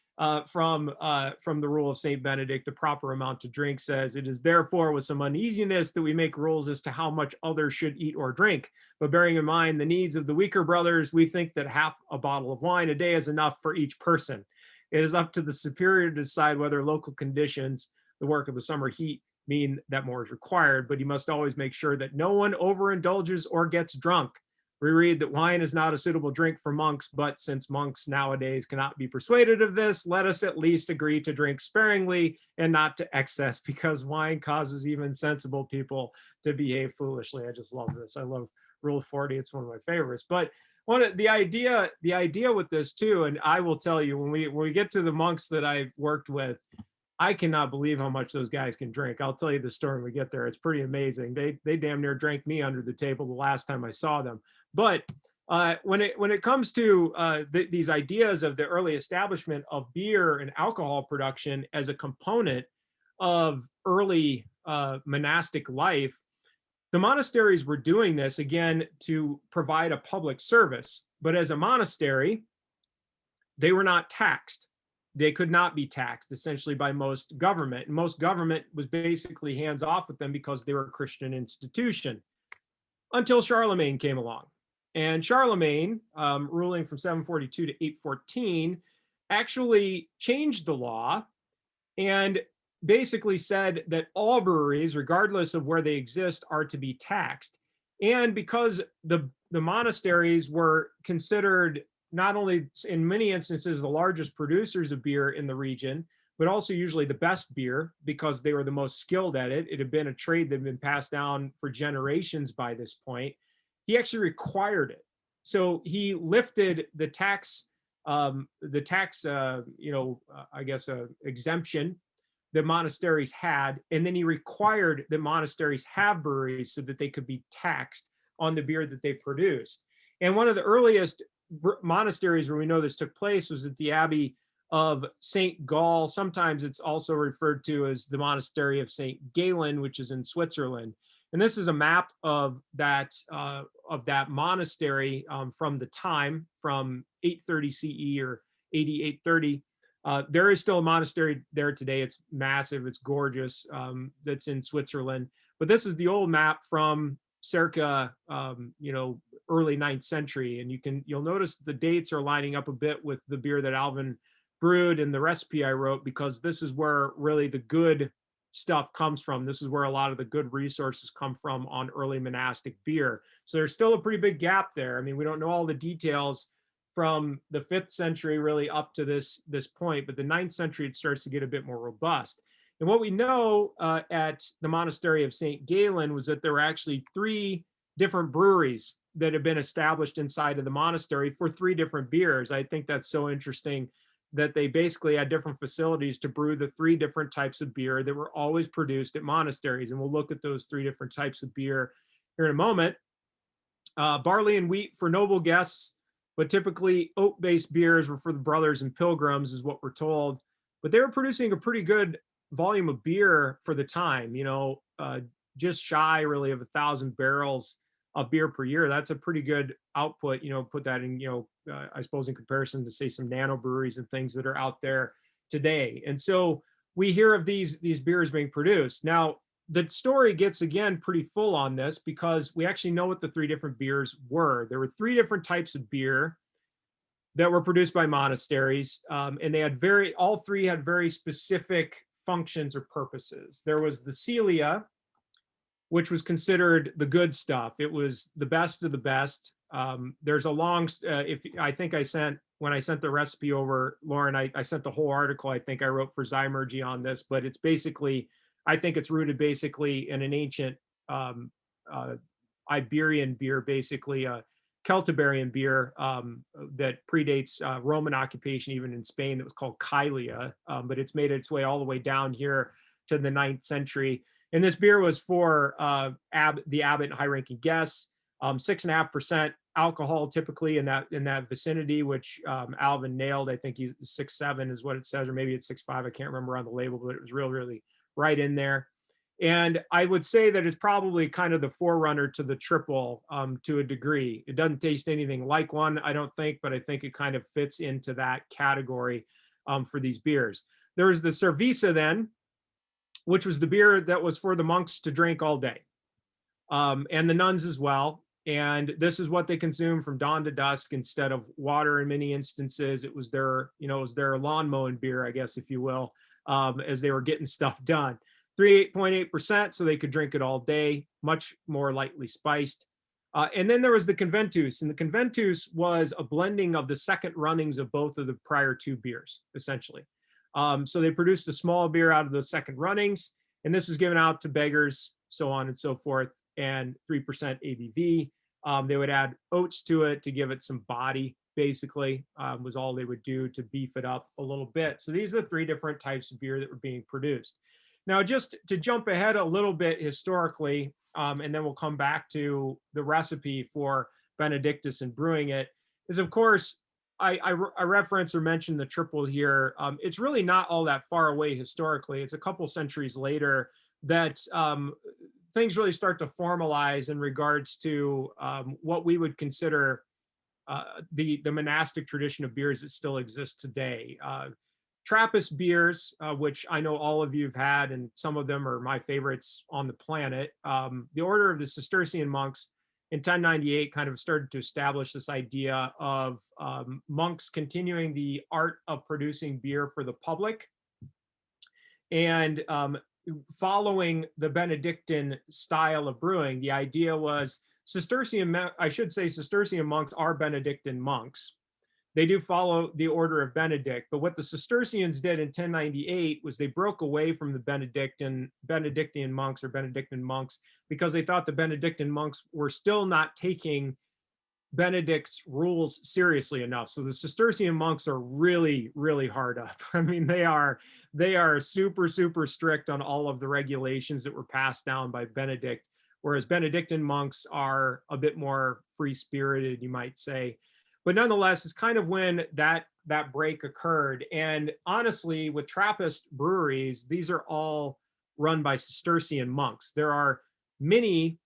from the rule of St. Benedict, the proper amount to drink, says, "It is therefore with some uneasiness that we make rules as to how much others should eat or drink. But bearing in mind the needs of the weaker brothers, we think that half a bottle of wine a day is enough for each person. It is up to the superior to decide whether local conditions, the work of the summer heat, mean that more is required, but he must always make sure that no one overindulges or gets drunk. We read that wine is not a suitable drink for monks, but since monks nowadays cannot be persuaded of this, let us at least agree to drink sparingly and not to excess, because wine causes even sensible people to behave foolishly." I just love this. I love Rule 40. It's one of my favorites. But the idea with this too, and I will tell you, when we get to the monks that I've worked with, I cannot believe how much those guys can drink. I'll tell you the story when we get there. It's pretty amazing. They damn near drank me under the table the last time I saw them. But when it comes to these ideas of the early establishment of beer and alcohol production as a component of early monastic life, the monasteries were doing this, again, to provide a public service. But as a monastery, they were not taxed. They could not be taxed, essentially, by most government. And most government was basically hands off with them because they were a Christian institution, until Charlemagne came along. And Charlemagne, ruling from 742 to 814, actually changed the law and basically said that all breweries, regardless of where they exist, are to be taxed. And because the monasteries were considered not only in many instances the largest producers of beer in the region, but also usually the best beer, because they were the most skilled at it. It had been a trade that had been passed down for generations by this point. He actually required it. So he lifted the tax, exemption that monasteries had, and then he required that monasteries have breweries so that they could be taxed on the beer that they produced. And one of the earliest monasteries where we know this took place was at the Abbey of St. Gall. Sometimes it's also referred to as the Monastery of St. Galen, which is in Switzerland. And this is a map of that monastery from the time, from 830 CE or 8830 There is still a monastery there today. It's massive. It's gorgeous. That's in Switzerland. But this is the old map from circa, early 9th century. And you'll notice the dates are lining up a bit with the beer that Alvin brewed and the recipe I wrote, because this is where really the good stuff comes from. This is where a lot of the good resources come from on early monastic beer. So there's still a pretty big gap there. I mean, we don't know all the details from the 5th century really up to this point, but the 9th century it starts to get a bit more robust. And what we know at the monastery of St. Galen was that there were actually 3 different breweries that have been established inside of the monastery for 3 different beers. I think that's so interesting that they basically had different facilities to brew the 3 different types of beer that were always produced at monasteries. And we'll look at those 3 different types of beer here in a moment. Barley and wheat for noble guests, but typically oat-based beers were for the brothers and pilgrims, is what we're told. But they were producing a pretty good volume of beer for the time, just shy really of 1,000 barrels of beer per year. That's a pretty good output, put that in, I suppose in comparison to say some nano breweries and things that are out there today. And so we hear of these beers being produced. Now, the story gets again pretty full on this because we actually know what the 3 different beers were. There were 3 different types of beer that were produced by monasteries, and they had all 3 had very specific functions or purposes. There was the Celia, which was considered the good stuff. It was the best of the best. There's a long, when I sent the recipe over, Lauren, I sent the whole article I think I wrote for Zymergy on this, but it's basically, I think it's rooted basically in an ancient Iberian beer, basically a Celtiberian beer that predates Roman occupation, even in Spain, that was called Kylia, but it's made its way all the way down here to the 9th century. And this beer was for the abbot and high-ranking guests, 6.5% alcohol typically in that vicinity, which Alvin nailed. I think 6.7 is what it says, or maybe it's 6.5. I can't remember on the label, but it was really right in there. And I would say that it's probably kind of the forerunner to the triple to a degree. It doesn't taste anything like one, I don't think, but I think it kind of fits into that category for these beers. There was the Cerveza then, which was the beer that was for the monks to drink all day, and the nuns as well. And this is what they consumed from dawn to dusk instead of water in many instances. It was their lawn mowing beer, I guess, if you will, as they were getting stuff done. 3.8%, so they could drink it all day, much more lightly spiced. And then there was the Conventus, and the Conventus was a blending of the second runnings of both of the prior 2 beers, essentially. So they produced a small beer out of the second runnings, and this was given out to beggars, so on and so forth, and 3% ABV. They would add oats to it to give it some body, basically, was all they would do to beef it up a little bit. So these are the 3 different types of beer that were being produced. Now, just to jump ahead a little bit historically, and then we'll come back to the recipe for Benedictus and brewing it, is of course, I reference or mention the triple here. It's really not all that far away historically. It's a couple centuries later that things really start to formalize in regards to what we would consider the monastic tradition of beers that still exists today. Trappist beers, which I know all of you have had, and some of them are my favorites on the planet. The order of the Cistercian monks in 1098 kind of started to establish this idea of monks continuing the art of producing beer for the public and following the Benedictine style of brewing. The idea was Cistercian monks are Benedictine monks. They do follow the order of Benedict, but what the Cistercians did in 1098 was they broke away from the Benedictine monks or Benedictine monks because they thought the Benedictine monks were still not taking Benedict's rules seriously enough. So the Cistercian monks are really, really hard up. I mean, they are super, super strict on all of the regulations that were passed down by Benedict, whereas Benedictine monks are a bit more free-spirited, you might say. But nonetheless, it's kind of when that break occurred. And honestly, with Trappist breweries, these are all run by Cistercian monks. There are many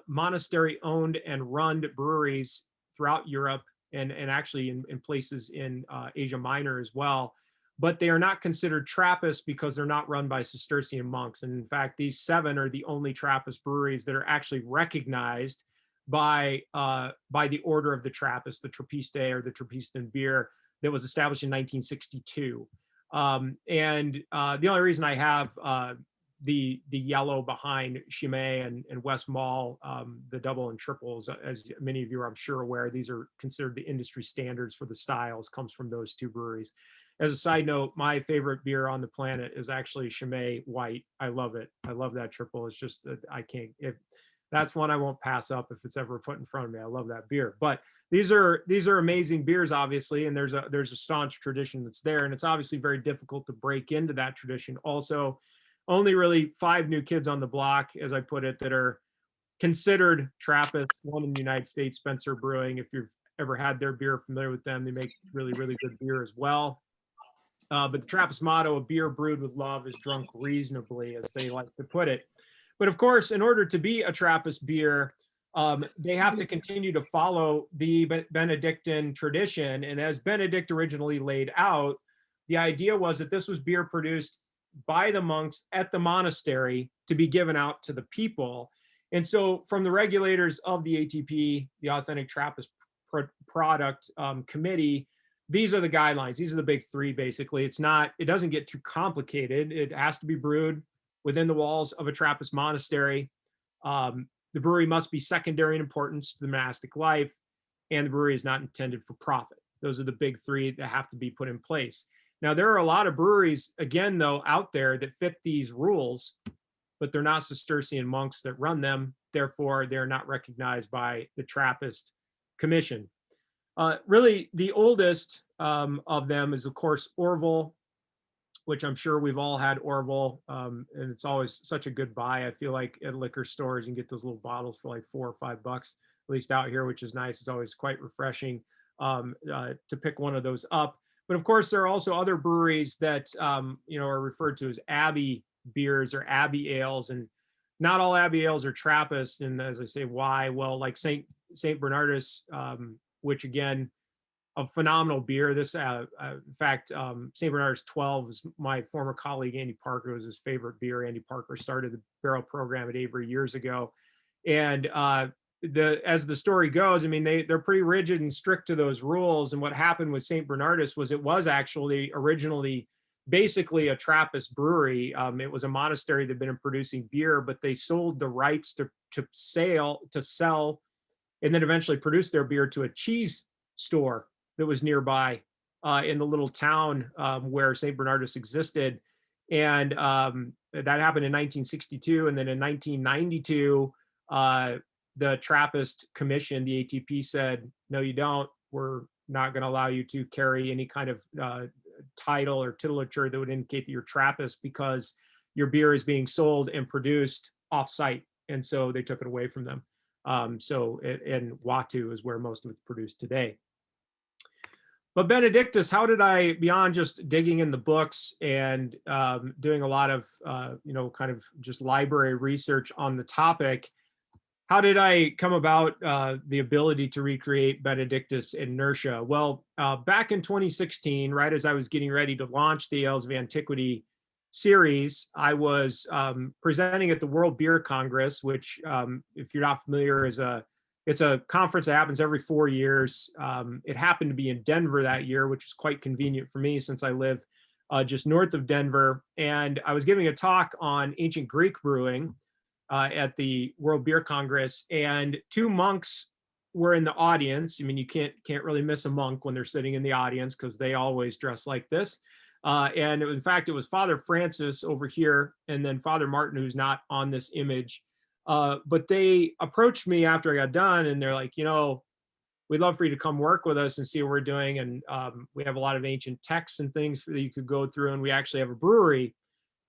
monastery-owned and run breweries throughout Europe and actually in places in Asia Minor as well, but they are not considered Trappist because they're not run by Cistercian monks. And in fact, these 7 are the only Trappist breweries that are actually recognized by the Order of the Trappist, the Trappiste or the Trappistan beer, that was established in 1962. The only reason I have the yellow behind Chimay and West Mall, the double and triples, as many of you are, I'm sure, aware, these are considered the industry standards for the styles, comes from those 2 breweries. As a side note, my favorite beer on the planet is actually Chimay White. I love it. I love that triple. It's just that I can't, that's one I won't pass up if it's ever put in front of me. I love that beer. But these are amazing beers, obviously, and there's a staunch tradition that's there, and it's obviously very difficult to break into that tradition. Also, only really 5 new kids on the block, as I put it, that are considered Trappist. One in the United States, Spencer Brewing. If you've ever had their beer, familiar with them, they make really, really good beer as well. But the Trappist motto, "A beer brewed with love is drunk reasonably," as they like to put it. But of course, in order to be a Trappist beer, they have to continue to follow the Benedictine tradition. And as Benedict originally laid out, the idea was that this was beer produced by the monks at the monastery to be given out to the people. And so from the regulators of the ATP, the Authentic Trappist Product Committee, these are the guidelines. These are the big 3, basically. It doesn't get too complicated. It has to be brewed within the walls of a Trappist monastery. The brewery must be secondary in importance to the monastic life, and the brewery is not intended for profit. Those are the big 3 that have to be put in place. Now, there are a lot of breweries, again, though, out there that fit these rules, but they're not Cistercian monks that run them. Therefore, they're not recognized by the Trappist Commission. Really, the oldest of them is, of course, Orville, which I'm sure we've all had Orville, and it's always such a good buy. I feel like at liquor stores, you can get those little bottles for like $4 or $5, at least out here, which is nice. It's always quite refreshing to pick one of those up. But of course, there are also other breweries that are referred to as Abbey beers or Abbey ales, and not all Abbey ales are Trappist. And as I say, why? Well, like Saint Bernardus, which again, a phenomenal beer. This, in fact, St. Bernard's 12 is my former colleague, Andy Parker, was his favorite beer. Andy Parker started the barrel program at Avery years ago. And as the story goes, I mean, they're pretty rigid and strict to those rules. And what happened with St. Bernardus was it was actually originally basically a Trappist brewery. It was a monastery that had been producing beer, but they sold the rights to sell, and then eventually produce their beer to a cheese store that was nearby in the little town where St. Bernardus existed. And that happened in 1962. And then in 1992, the Trappist Commission, the ATP, said, no, you don't. We're not going to allow you to carry any kind of title or titulature that would indicate that you're Trappist, because your beer is being sold and produced off-site. And so they took it away from them. And Watu is where most of it's produced today. But Benedictus, how did I, beyond just digging in the books and doing a lot of, kind of just library research on the topic, how did I come about the ability to recreate Benedictus in Nursia? Well, back in 2016, right as I was getting ready to launch the Ales of Antiquity series, I was presenting at the World Beer Congress, which, if you're not familiar, it's a conference that happens every 4 years. It happened to be in Denver that year, which was quite convenient for me since I live just north of Denver. And I was giving a talk on ancient Greek brewing at the World Beer Congress, and 2 monks were in the audience. I mean, you can't really miss a monk when they're sitting in the audience, because they always dress like this. And in fact, it was Father Francis over here, and then Father Martin, who's not on this image. But they approached me after I got done, and they're like, we'd love for you to come work with us and see what we're doing. And we have a lot of ancient texts and things that you could go through, and we actually have a brewery.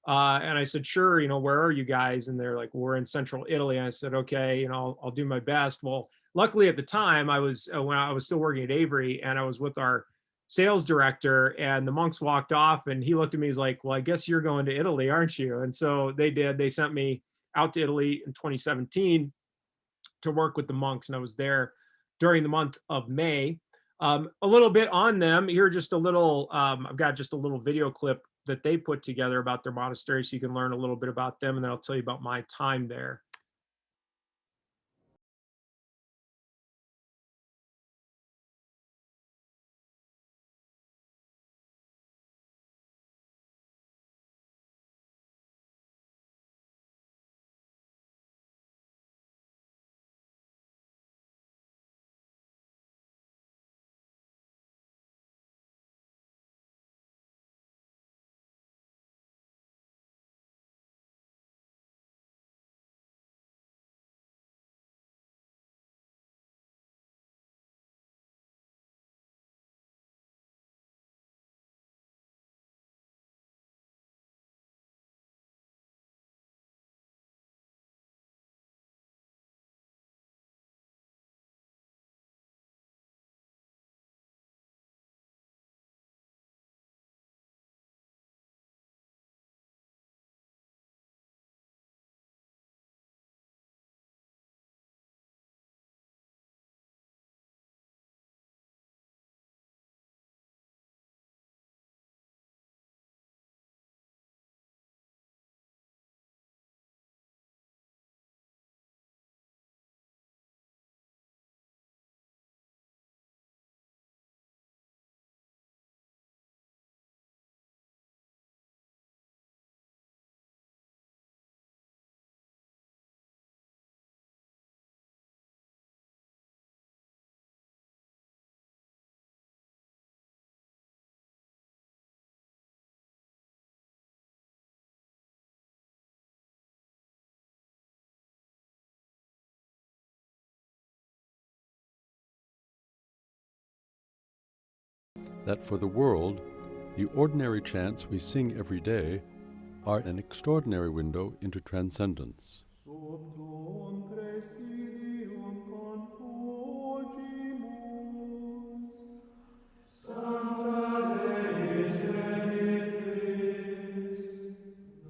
And I said, sure, where are you guys? And they're like, well, we're in central Italy. And I said, okay, I'll do my best. Well, luckily at the time I was, when I was still working at Avery, and I was with our sales director, and the monks walked off, and he looked at me, he's like, well, I guess you're going to Italy, aren't you? And so they sent me out to Italy in 2017 to work with the monks. And I was there during the month of May. A little bit on them here, just a little, I've got just a little video clip that they put together about their monastery so you can learn a little bit about them, and then I'll tell you about my time there. That for the world, the ordinary chants we sing every day are an extraordinary window into transcendence.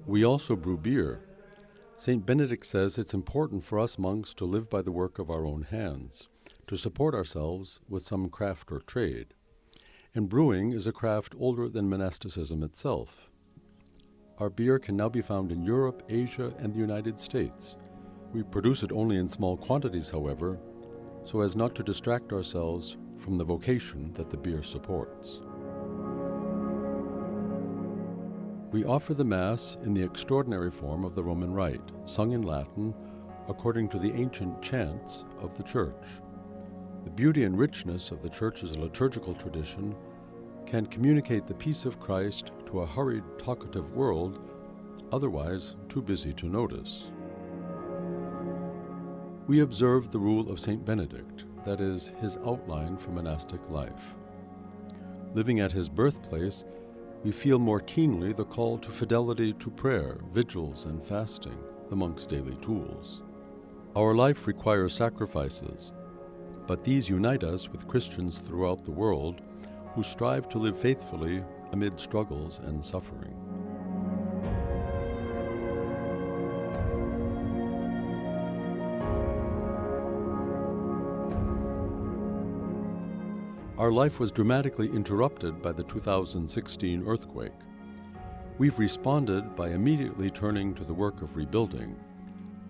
We also brew beer. St. Benedict says it's important for us monks to live by the work of our own hands, to support ourselves with some craft or trade. And brewing is a craft older than monasticism itself. Our beer can now be found in Europe, Asia, and the United States. We produce it only in small quantities, however, so as not to distract ourselves from the vocation that the beer supports. We offer the Mass in the extraordinary form of the Roman Rite, sung in Latin according to the ancient chants of the Church. The beauty and richness of the Church's liturgical tradition can communicate the peace of Christ to a hurried, talkative world, otherwise too busy to notice. We observe the rule of St. Benedict, that is, his outline for monastic life. Living at his birthplace, we feel more keenly the call to fidelity to prayer, vigils, and fasting, the monk's daily tools. Our life requires sacrifices, but these unite us with Christians throughout the world who strive to live faithfully amid struggles and suffering. Our life was dramatically interrupted by the 2016 earthquake. We've responded by immediately turning to the work of rebuilding,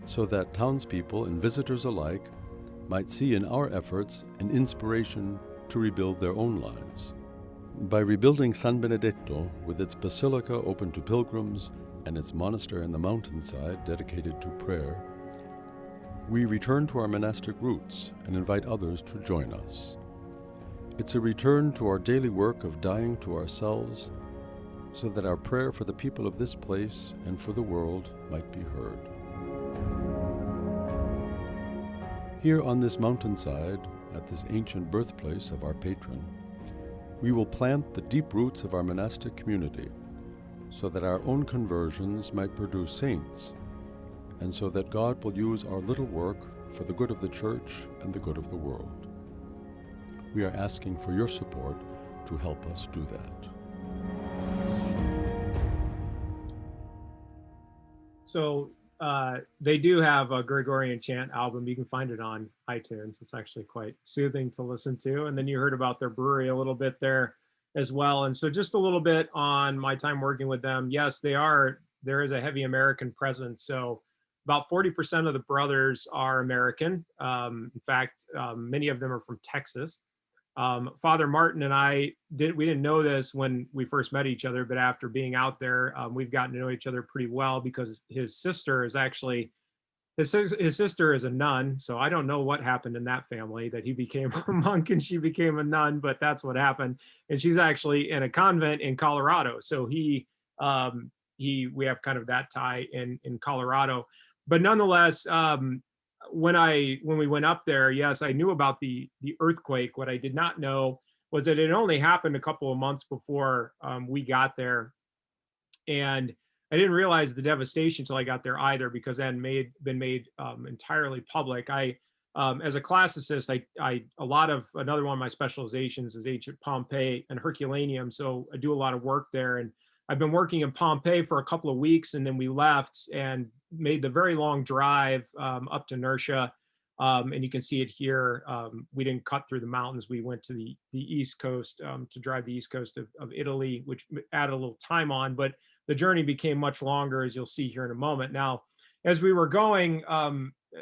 so that townspeople and visitors alike might see in our efforts an inspiration to rebuild their own lives. By rebuilding San Benedetto, with its basilica open to pilgrims and its monastery on the mountainside dedicated to prayer, we return to our monastic roots and invite others to join us. It's a return to our daily work of dying to ourselves so that our prayer for the people of this place and for the world might be heard. Here on this mountainside, at this ancient birthplace of our patron, we will plant the deep roots of our monastic community so that our own conversions might produce saints, and so that God will use our little work for the good of the Church and the good of the world. We are asking for your support to help us do that. So they do have a Gregorian chant album. You can find it on iTunes. It's actually quite soothing to listen to. And then you heard about their brewery a little bit there as well. And so just a little bit on my time working with them. Yes, there is a heavy American presence. So about 40% of the brothers are American. In fact, many of them are from Texas. Father Martin and we didn't know this when we first met each other, but after being out there, we've gotten to know each other pretty well because his sister is a nun. So I don't know what happened in that family, that he became a monk and she became a nun, but that's what happened. And she's actually in a convent in Colorado. So we have kind of that tie in Colorado, but nonetheless, when we went up there, yes, I knew about the earthquake. What I did not know was that it only happened a couple of months before we got there. And I didn't realize the devastation until I got there either, because that had been made entirely public. As a classicist, another one of my specializations is ancient Pompeii and Herculaneum. So I do a lot of work there. And I've been working in Pompeii for a couple of weeks, and then we left and made the very long drive up to Nursia. And you can see it here. We didn't cut through the mountains. We went to the East Coast to drive the East Coast of Italy, which added a little time on, but the journey became much longer, as you'll see here in a moment. Now, as we were going,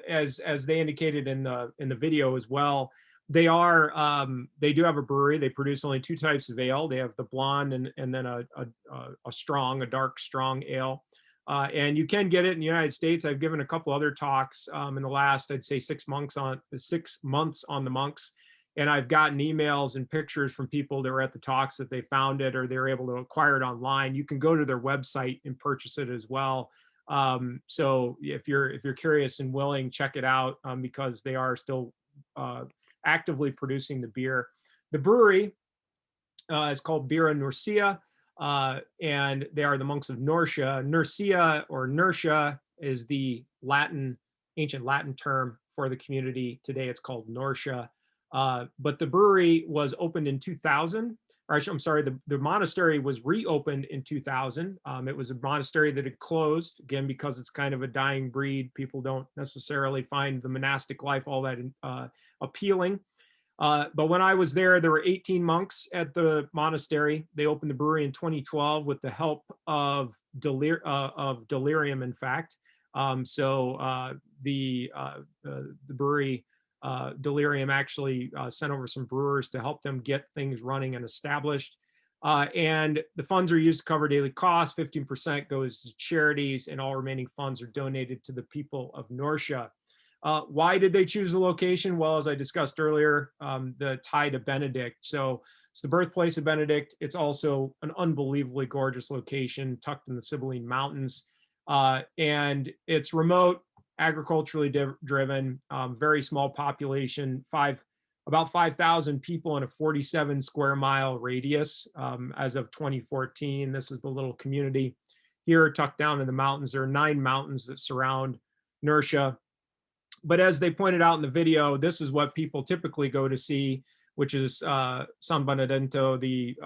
as they indicated in the video as well, they do have a brewery. They produce only two types of ale. They have the blonde and then a dark strong ale. And you can get it in the United States. I've given a couple other talks in the last, I'd say 6 months on the monks. And I've gotten emails and pictures from people that were at the talks that they found it or they're able to acquire it online. You can go to their website and purchase it as well. So if you're curious and willing, check it out because they are still actively producing the beer. The brewery is called Beer Nursia. And they are the monks of Nursia. Nursia or Nursia is the ancient Latin term for the community. Today it's called Nursia. But the brewery was opened in 2000. I'm sorry, the monastery was reopened in 2000. It was a monastery that had closed, again, because it's kind of a dying breed. People don't necessarily find the monastic life all that appealing. But when I was there were 18 monks at the monastery. They opened the brewery in 2012 with the help of delirium, in fact. So the brewery, Delirium, actually sent over some brewers to help them get things running and established. And the funds are used to cover daily costs. 15% goes to charities, and all remaining funds are donated to the people of Nursia. Why did they choose the location? Well, as I discussed earlier, the tie to Benedict. So it's the birthplace of Benedict. It's also an unbelievably gorgeous location tucked in the Sibylline Mountains. And it's remote, agriculturally driven, very small population, about 5,000 people in a 47 square mile radius as of 2014. This is the little community here tucked down in the mountains. There are 9 mountains that surround Nursia. But as they pointed out in the video, this is what people typically go to see, which is San Benedetto, the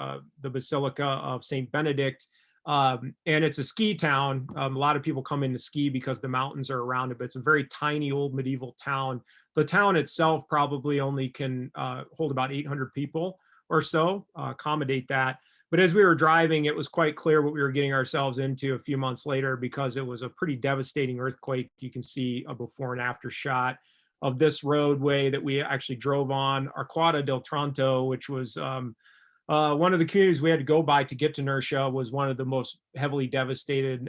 Basilica of St. Benedict. And it's a ski town. A lot of people come in to ski because the mountains are around it, but it's a very tiny old medieval town. The town itself probably only can hold about 800 people or so, accommodate that. But as we were driving, it was quite clear what we were getting ourselves into a few months later, because it was a pretty devastating earthquake. You can see a before and after shot of this roadway that we actually drove on, Arquata del Tronto, which was one of the communities we had to go by to get to Nursia, was one of the most heavily devastated.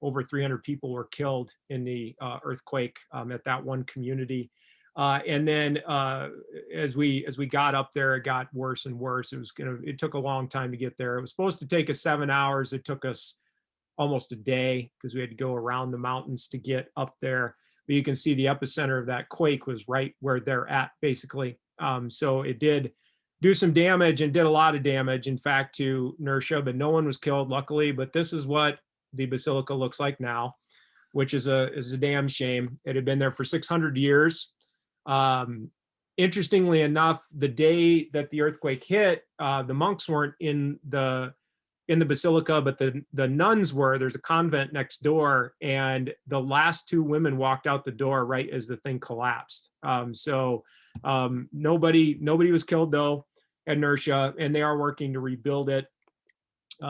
Over 300 people were killed in the earthquake at that one community. And then as we got up there, it got worse and worse. It took a long time to get there. It was supposed to take us 7 hours. It took us almost a day because we had to go around the mountains to get up there. But you can see the epicenter of that quake was right where they're at, basically. So it did do some damage and did a lot of damage, in fact, to Nursia, but no one was killed, luckily. But this is what the basilica looks like now, which is a damn shame. It had been there for 600 years. Interestingly enough, the day that the earthquake hit, the monks weren't in the in the basilica, but the nuns were. There's a convent next door, and the last 2 women walked out the door right as the thing collapsed. Nobody was killed though at Nursia, and they are working to rebuild it.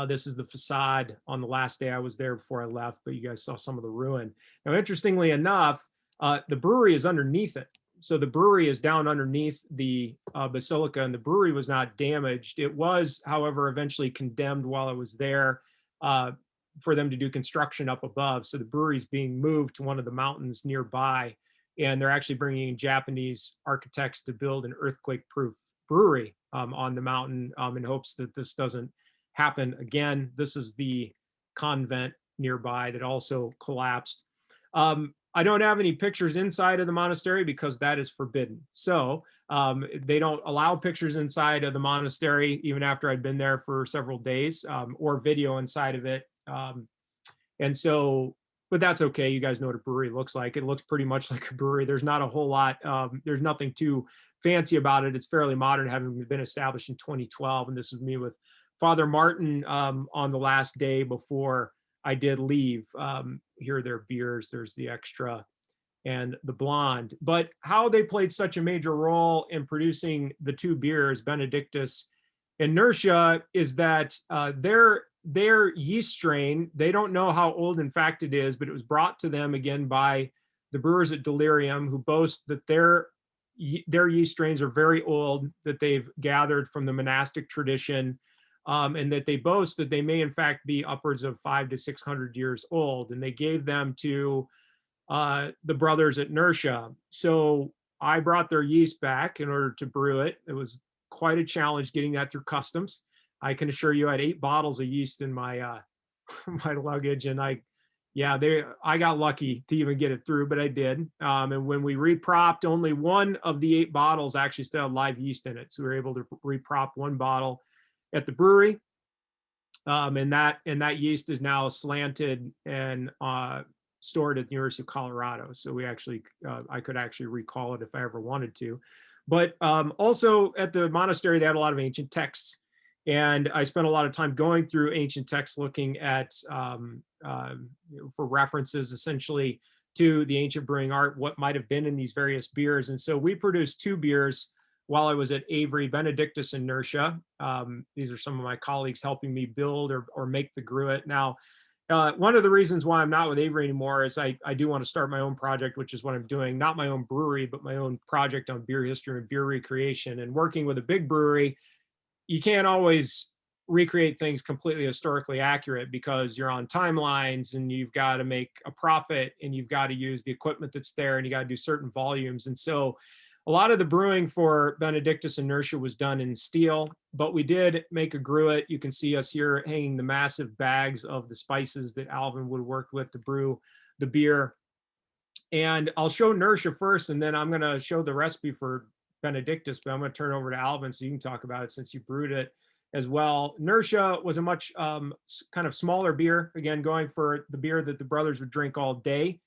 This is the facade on the last day I was there before I left, but you guys saw some of the ruin. Now, interestingly enough, the brewery is underneath it. So the brewery is down underneath the basilica, and the brewery was not damaged. It was, however, eventually condemned while I was there for them to do construction up above. So the brewery is being moved to one of the mountains nearby, and they're actually bringing in Japanese architects to build an earthquake-proof brewery on the mountain in hopes that this doesn't happen again. This is the convent nearby that also collapsed. I don't have any pictures inside of the monastery because that is forbidden. So they don't allow pictures inside of the monastery, even after I'd been there for several days, or video inside of it. And so, but that's okay. You guys know what a brewery looks like. It looks pretty much like a brewery. There's not a whole lot. There's nothing too fancy about it. It's fairly modern, having been established in 2012. And this was me with Father Martin on the last day before I did leave. Here are their beers. There's the extra and the blonde. But how they played such a major role in producing the 2 beers, Benedictus and Nursia, is that their yeast strain, they don't know how old in fact it is, but it was brought to them again by the brewers at Delirium, who boast that their yeast strains are very old, that they've gathered from the monastic tradition. And that they boast that they may in fact be upwards of 500 to 600 years old. And they gave them to the brothers at Nursia. So I brought their yeast back in order to brew it. It was quite a challenge getting that through customs. I can assure you I had 8 bottles of yeast in my my luggage, and I got lucky to even get it through, but I did. And when we repropped, only 1 of the 8 bottles actually still had live yeast in it. So we were able to reprop 1 bottle at the brewery, and that yeast is now slanted and stored at the University of Colorado. So we actually, I could actually recall it if I ever wanted to. But also at the monastery, they had a lot of ancient texts, and I spent a lot of time going through ancient texts, looking at for references essentially to the ancient brewing art, what might have been in these various beers. And so we produced 2 beers while I was at Avery, Benedictus and Nursia. These are some of my colleagues helping me build or make the gruit. Now, one of the reasons why I'm not with Avery anymore is I do want to start my own project, which is what I'm doing, not my own brewery, but my own project on beer history and beer recreation. And working with a big brewery, you can't always recreate things completely historically accurate because you're on timelines and you've got to make a profit and you've got to use the equipment that's there and you got to do certain volumes. And so a lot of the brewing for Benedictus and Nursia was done in steel, but we did make a gruit. You can see us here hanging the massive bags of the spices that Alvin would have worked with to brew the beer. And I'll show Nursia first, and then I'm going to show the recipe for Benedictus, but I'm going to turn it over to Alvin so you can talk about it since you brewed it as well. Nursia was a much kind of smaller beer, again, going for the beer that the brothers would drink all day.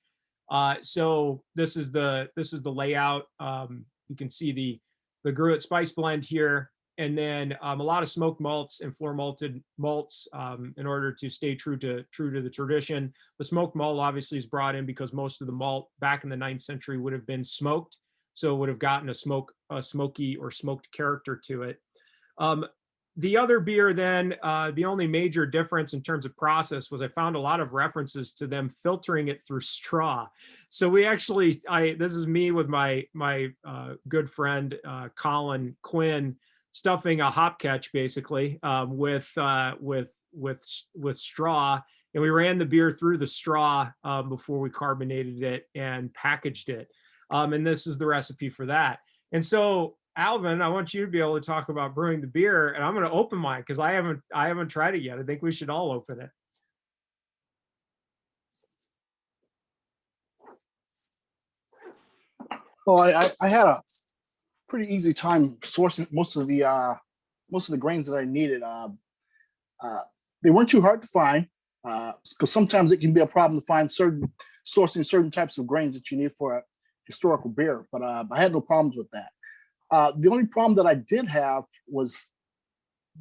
So this is the layout. You can see the gruit spice blend here, and then a lot of smoked malts and floor malted malts in order to stay true to the tradition. The smoked malt obviously is brought in because most of the malt back in the 9th century would have been smoked, so it would have gotten a smoky or smoked character to it. The other beer then, the only major difference in terms of process was I found a lot of references to them filtering it through straw. So we actually, this is me with my good friend Colin Quinn, stuffing a hop catch basically with straw, and we ran the beer through the straw before we carbonated it and packaged it. And this is the recipe for that. And so Alvin, I want you to be able to talk about brewing the beer, and I'm going to open mine because I haven't tried it yet. I think we should all open it. Well, I had a pretty easy time sourcing most of the grains that I needed. They weren't too hard to find because sometimes it can be a problem to find sourcing certain types of grains that you need for a historical beer. But I had no problems with that. The only problem that I did have was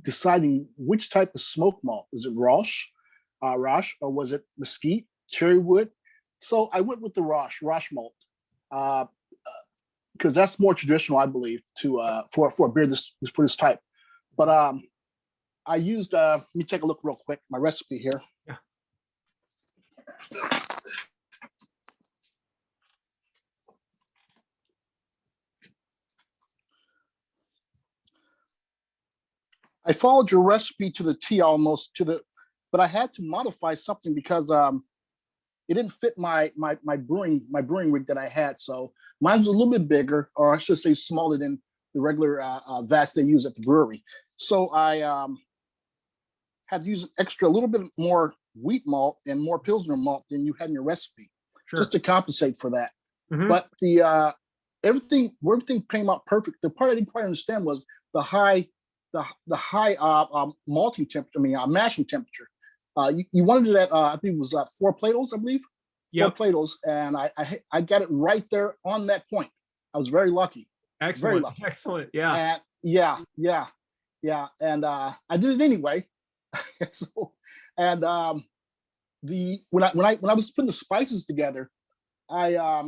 deciding which type of smoke malt. Is it Roche, or was it Mesquite, Cherrywood? So I went with the Roche malt, because that's more traditional, I believe, to for a beer for this type. But I used. Let me take a look real quick. My recipe here. Yeah. I followed your recipe to the T almost but I had to modify something because it didn't fit my brewing rig that I had. So mine was a little bit bigger, or I should say smaller than the regular vats they use at the brewery. So I had to use a little bit more wheat malt and more Pilsner malt than you had in your recipe, just to compensate for that. Mm-hmm. But the everything came out perfect. The part I didn't quite understand was the high malting temperature. Mashing temperature. You wanted it at I think it was 4 Platos, I believe. Yep. 4 Platos, and I got it right there on that point. I was very lucky. Excellent. Very lucky. Excellent. Yeah. And yeah. And I did it anyway. So, and when I was putting the spices together, I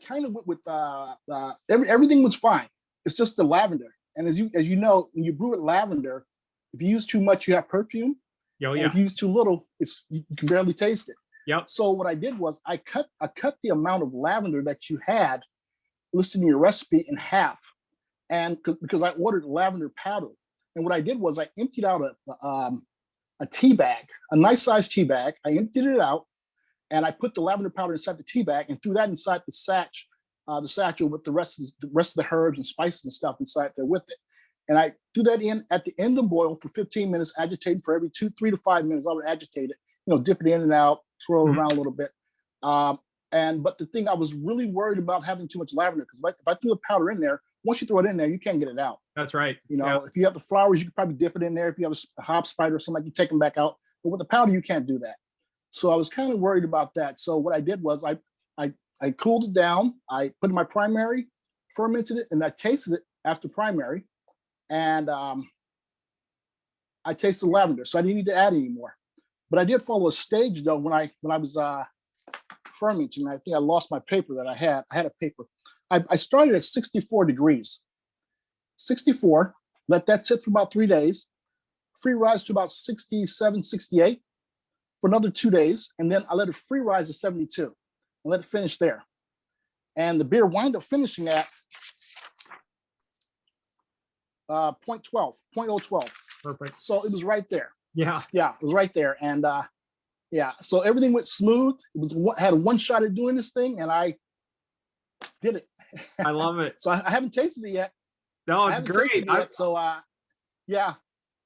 kind of went with everything was fine. It's just the lavender. And as you know, when you brew with lavender, if you use too much, you have perfume. Oh, yeah. yeah. If you use too little, you can barely taste it. Yep. So what I did was I cut the amount of lavender that you had listed in your recipe in half, and because I ordered lavender powder. And what I did was I emptied out a tea bag, a nice sized tea bag. I emptied it out, and I put the lavender powder inside the tea bag and threw that inside the satchel with the rest of the herbs and spices and stuff inside there with it. And I threw that in at the end of the boil for 15 minutes, agitated for every 3 to 5 minutes. I would agitate it, dip it in and out, swirl it around a little bit. But the thing, I was really worried about having too much lavender, because if I threw the powder in there, once you throw it in there, you can't get it out. That's right. If you have the flowers, you could probably dip it in there. If you have a hop spider or something, you take them back out. But with the powder, you can't do that. So I was kind of worried about that. So what I did was I cooled it down. I put in my primary, fermented it, and I tasted it after primary. And I tasted lavender, so I didn't need to add any more. But I did follow a stage though when I was fermenting. I think I lost my paper that I had. I had a paper. I started at 64 degrees. 64, let that sit for about 3 days. Free rise to about 67, 68 for another 2 days. And then I let it free rise to 72 and let it finish there. And the beer wound up finishing at 0.12. Perfect. So it was right there. Yeah. Yeah, it was right there. And so everything went smooth. Had a one shot at doing this thing, and I did it. I love it. So I haven't tasted it yet. No, it's great. So yeah.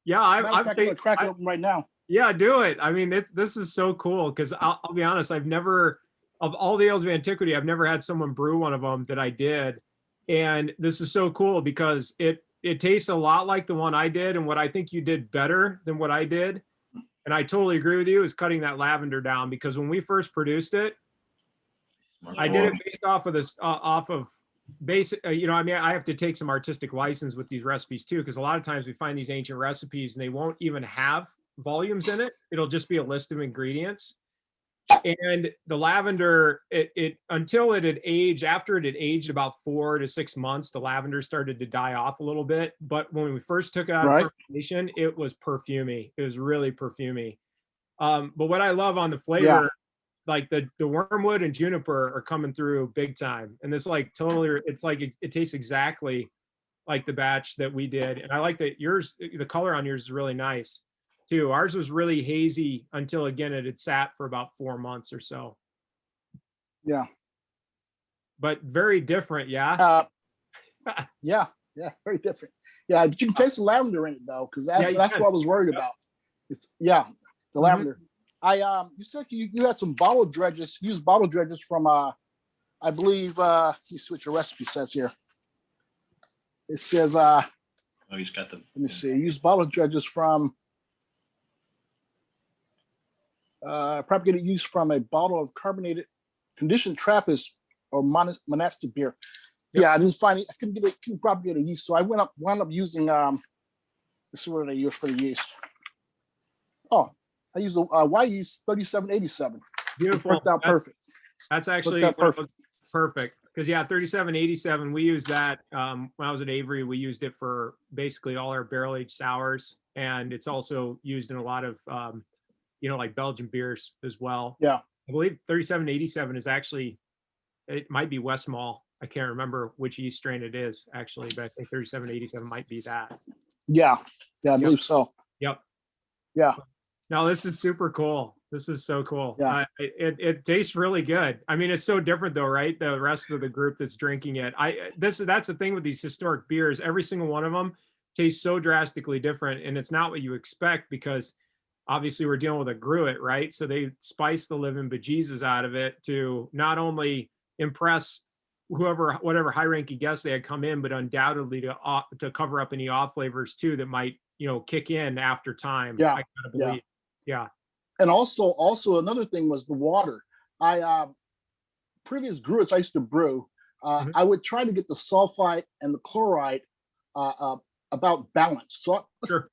Yeah, I'm gonna crack it open right now. Yeah, do it. I mean, this is so cool, because I'll be honest, I've never, of all the ales of antiquity, I've never had someone brew one of them that I did. And this is so cool because it tastes a lot like the one I did, and what I think you did better than what I did, and I totally agree with you, is cutting that lavender down, because when we first produced it, I did it based off of this, basic, I have to take some artistic license with these recipes too, because a lot of times we find these ancient recipes and they won't even have volumes in it. It'll just be a list of ingredients. And the lavender, it until it had aged, after it had aged about 4 to 6 months, the lavender started to die off a little bit. But when we first took it out of fermentation, it was perfumey. It was really perfumey. But what I love on the flavor, like the wormwood and juniper are coming through big time. And it's like totally, it's like it tastes exactly like the batch that we did. And I like that yours, the color on yours is really nice too. Ours was really hazy until, again, it had sat for about 4 months or so. Yeah. But very different, yeah? Yeah, very different. Yeah, but you can taste the lavender in it though, because that's what I was worried about. It's the lavender. You said you had some bottle dredges, used bottle dredges from I believe let me see what your recipe says here. It says he's got them. Let me see. Use bottle dredges from probably get it used from a bottle of carbonated conditioned Trappist or Monastic beer. Yeah, I didn't find it. I couldn't probably get a yeast. So I wound up using, this is what I use for the yeast. Oh, I used a Y yeast 3787. Beautiful. It worked out perfect. That's actually perfect. Because yeah, 3787, we used that when I was at Avery. We used it for basically all our barrel aged sours, and it's also used in a lot of like Belgian beers as well. Yeah, I believe 3787 is actually, it might be Westmalle. I can't remember which yeast strain it is actually, but I think 3787 might be that. Yeah, I believe so. Yep. Yeah. No, this is super cool. This is so cool. Yeah. It tastes really good. I mean, it's so different though, right? The rest of the group that's drinking it. That's the thing with these historic beers. Every single one of them tastes so drastically different, and it's not what you expect because obviously we're dealing with a gruit, right? So they spice the living bejesus out of it to not only impress whatever high-ranking guests they had come in, but undoubtedly to cover up any off flavors too that might kick in after time. Yeah. I gotta believe. Yeah. And also another thing was the water. Previous gruits I used to brew, I would try to get the sulfite and the chloride about balance. So Sure.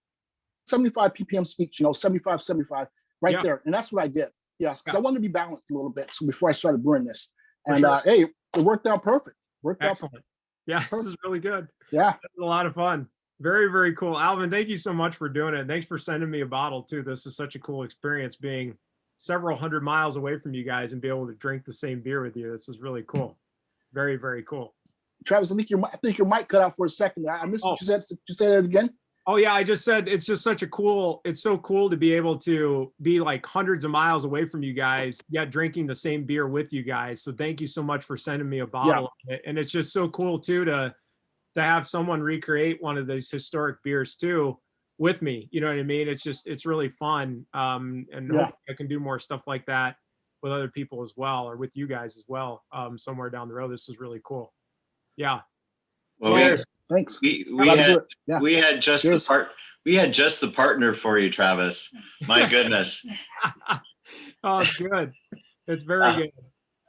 75 ppm each, 75, right Yeah. there. And that's what I did. Yes, because Yeah. I wanted to be balanced a little bit. So before I started brewing this, For and sure. hey, it worked out perfect. Excellent. Yeah, this is really good. Yeah. This is a lot of fun. Very, very cool. Alvin, thank you so much for doing it. Thanks for sending me a bottle too. This is such a cool experience being several hundred miles away from you guys and be able to drink the same beer with you. This is really cool. Very, very cool. Travis, I think your mic cut out for a second. I missed what you said. Did you say that again? Oh yeah, I just said it's just it's so cool to be able to be like hundreds of miles away from you guys, yet drinking the same beer with you guys. So thank you so much for sending me a bottle of it. And it's just so cool too to have someone recreate one of these historic beers too with me. You know what I mean? It's really fun. And hopefully I can do more stuff like that with other people as well, or with you guys as well, somewhere down the road. This is really cool. Yeah. Well, thanks. We had just the partner for you, Travis. My goodness. Oh, it's good. It's very good.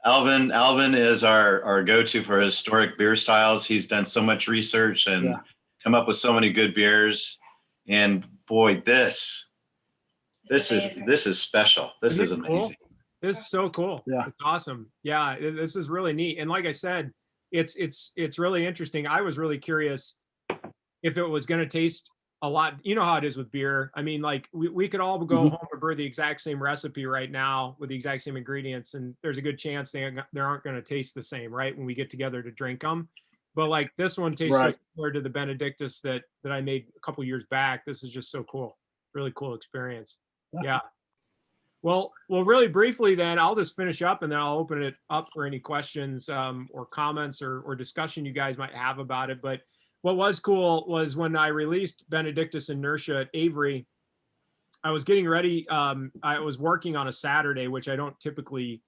Alvin is our go-to for historic beer styles. He's done so much research and come up with so many good beers. And boy, this is special. This is amazing. Cool? This is so cool. Yeah. It's awesome. Yeah, this is really neat. And like I said, it's really interesting. I was really curious if it was going to taste a lot. You know how it is with beer. I mean, like we could all go home and brew the exact same recipe right now with the exact same ingredients, and there's a good chance they aren't going to taste the same, right, when we get together to drink them. But like this one tastes so similar to the Benedictus that I made a couple years back. This is just so cool. Really cool experience. Yeah. Well, really briefly then, I'll just finish up and then I'll open it up for any questions or comments or discussion you guys might have about it. But what was cool was when I released Benedictus Inertia at Avery, I was getting ready. I was working on a Saturday, which I didn't typically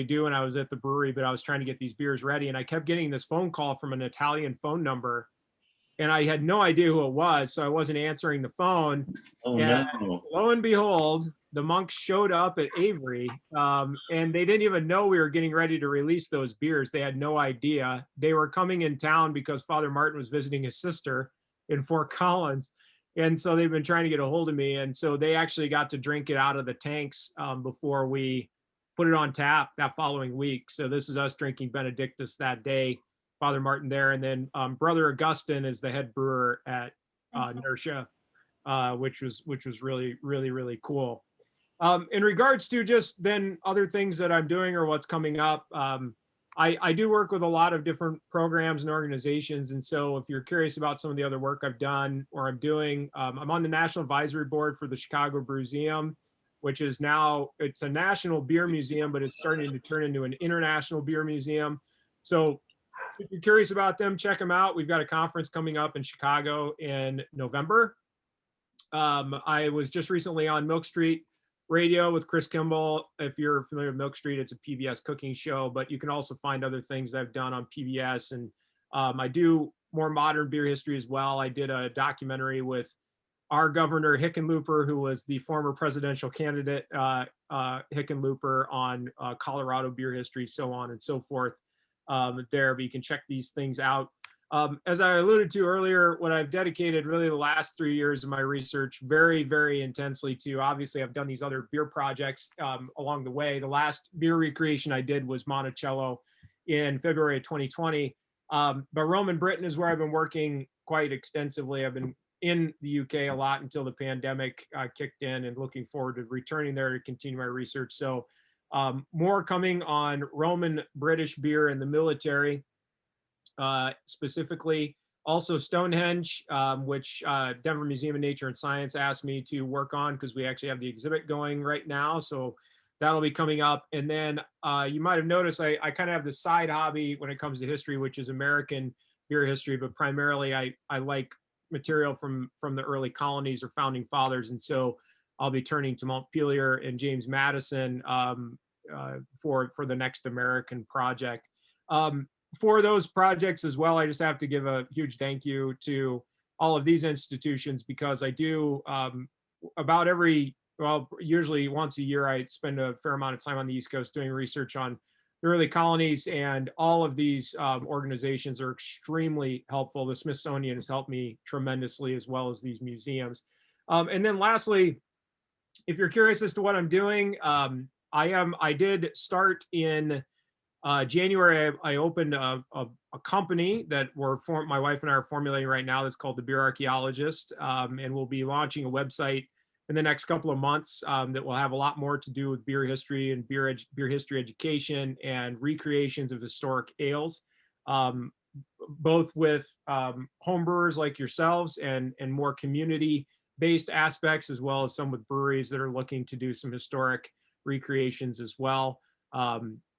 do when I was at the brewery, but I was trying to get these beers ready. And I kept getting this phone call from an Italian phone number, and I had no idea who it was. So I wasn't answering the phone. Oh, and no. lo and behold, the monks showed up at Avery, and they didn't even know we were getting ready to release those beers. They had no idea. They were coming in town because Father Martin was visiting his sister in Fort Collins. And so they've been trying to get a hold of me. And so they actually got to drink it out of the tanks before we put it on tap that following week. So this is us drinking Benedictus that day, Father Martin there. And then Brother Augustine is the head brewer at Inertia, which was really, really, really cool. In regards to just then other things that I'm doing or what's coming up, I do work with a lot of different programs and organizations. And so if you're curious about some of the other work I've done or I'm doing, I'm on the National Advisory Board for the Chicago Brewseum, which is now, it's a national beer museum, but it's starting to turn into an international beer museum. So if you're curious about them, check them out. We've got a conference coming up in Chicago in November. I was just recently on Milk Street Radio with Chris Kimball. If you're familiar with Milk Street, it's a PBS cooking show, but you can also find other things I've done on PBS. And I do more modern beer history as well. I did a documentary with our governor Hickenlooper, who was the former presidential candidate Hickenlooper, on Colorado beer history, so on and so forth. there, but you can check these things out. As I alluded to earlier, what I've dedicated really the last 3 years of my research very, very intensely to, obviously I've done these other beer projects along the way. The last beer recreation I did was Monticello in February of 2020. But Rome and Britain is where I've been working quite extensively. I've been in the UK a lot until the pandemic kicked in, and looking forward to returning there to continue my research. So more coming on Roman British beer in the military. Specifically, also Stonehenge, which Denver Museum of Nature and Science asked me to work on because we actually have the exhibit going right now. So that'll be coming up. And then you might have noticed I kind of have this side hobby when it comes to history, which is American beer history, but primarily I like material from the early colonies or founding fathers. And so I'll be turning to Montpelier and James Madison for the next American project. For those projects as well, I just have to give a huge thank you to all of these institutions, because I do usually once a year, I spend a fair amount of time on the East Coast doing research on the early colonies, and all of these organizations are extremely helpful. The Smithsonian has helped me tremendously, as well as these museums. And then lastly, if you're curious as to what I'm doing, I did start in January. I opened a company that my wife and I are formulating right now, that's called the Beer Archaeologist, and we'll be launching a website in the next couple of months that will have a lot more to do with beer history and beer history education and recreations of historic ales, both with home brewers like yourselves and more community-based aspects, as well as some with breweries that are looking to do some historic recreations as well.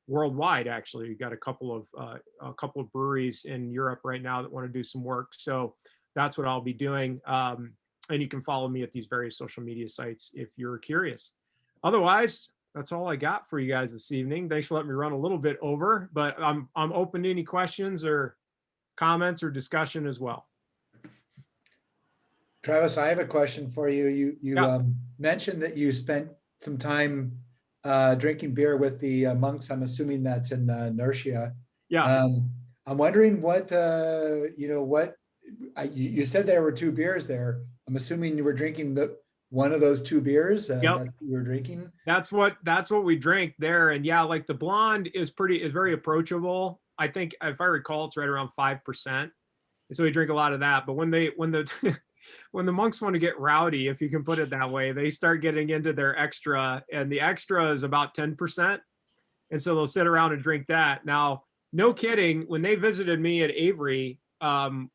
Worldwide, actually, we've got a couple of breweries in Europe right now that want to do some work. So that's what I'll be doing. And you can follow me at these various social media sites if you're curious. Otherwise, that's all I got for you guys this evening. Thanks for letting me run a little bit over, but I'm open to any questions or comments or discussion as well. Travis, I have a question for you. You Yeah. Mentioned that you spent some time drinking beer with the monks. I'm assuming that's in Nursia. Yeah. I'm wondering what you said there were 2 beers there. I'm assuming you were drinking one of those 2 beers. Yep. That's what you were drinking. That's what we drank there. And yeah, like the blonde is very approachable. I think if I recall, it's right around 5%. And so we drink a lot of that. But when when the monks want to get rowdy, if you can put it that way, they start getting into their extra, and the extra is about 10%. And so they'll sit around and drink that. Now, no kidding, when they visited me at Avery,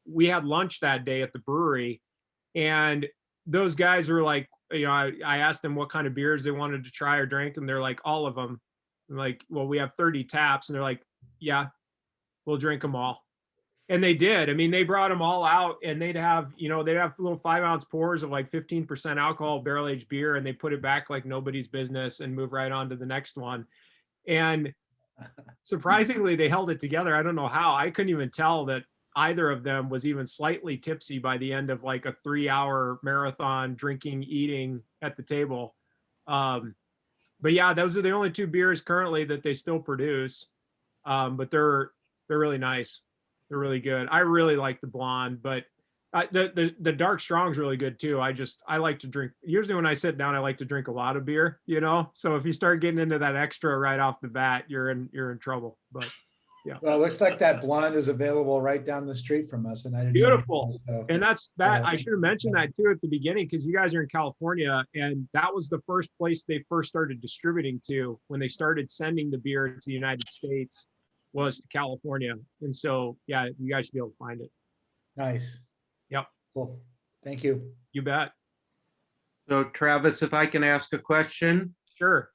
we had lunch that day at the brewery, and those guys were like, I asked them what kind of beers they wanted to try or drink, and they're like, all of them. I'm like, well, we have 30 taps. And they're like, yeah, we'll drink them all. And they did. I mean, they brought them all out, and they'd have little 5-ounce pours of like 15% alcohol barrel-aged beer, and they put it back like nobody's business and move right on to the next one. And surprisingly, they held it together. I don't know how. I couldn't even tell that either of them was even slightly tipsy by the end of like a 3-hour marathon drinking, eating at the table. But yeah, those are the only 2 beers currently that they still produce. But they're really nice. They're really good. I really like the blonde, but the dark strong is really good too. I like to drink. Usually when I sit down, I like to drink a lot of beer, So if you start getting into that extra right off the bat, you're in trouble. But yeah. Well, it looks like that blonde is available right down the street from us, and I didn't. Beautiful. So, and I should have mentioned that too at the beginning, because you guys are in California, and that was the first place they first started distributing to when they started sending the beer to the United States, was to California. And so, yeah, you guys should be able to find it. Nice. Yep. Cool. Thank you. You bet. So Travis, if I can ask a question. Sure.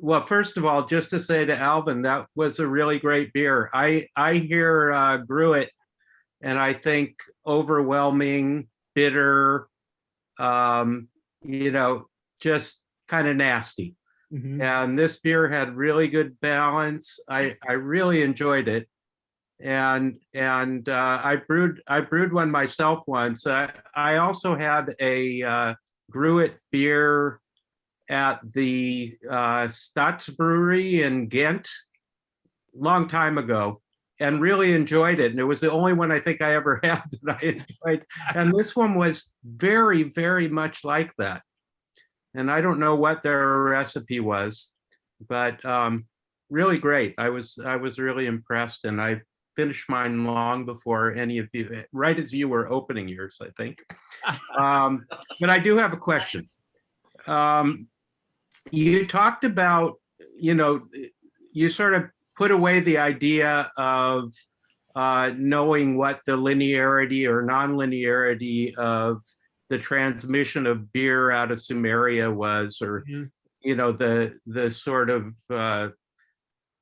Well, first of all, just to say to Alvin, that was a really great beer. I hear brew it, and I think overwhelming, bitter, just kind of nasty. Mm-hmm. And this beer had really good balance. I really enjoyed it, and I brewed one myself once. I also had a brew it beer at the Stutz Brewery in Ghent, long time ago and really enjoyed it. And it was the only one I think I ever had that I enjoyed. And this one was very, very much like that. And I don't know what their recipe was, but really great. I was really impressed, and I finished mine long before any of you, right as you were opening yours, I think. But I do have a question. You talked about, you sort of put away the idea of knowing what the linearity or non-linearity of the transmission of beer out of Sumeria was, or the sort of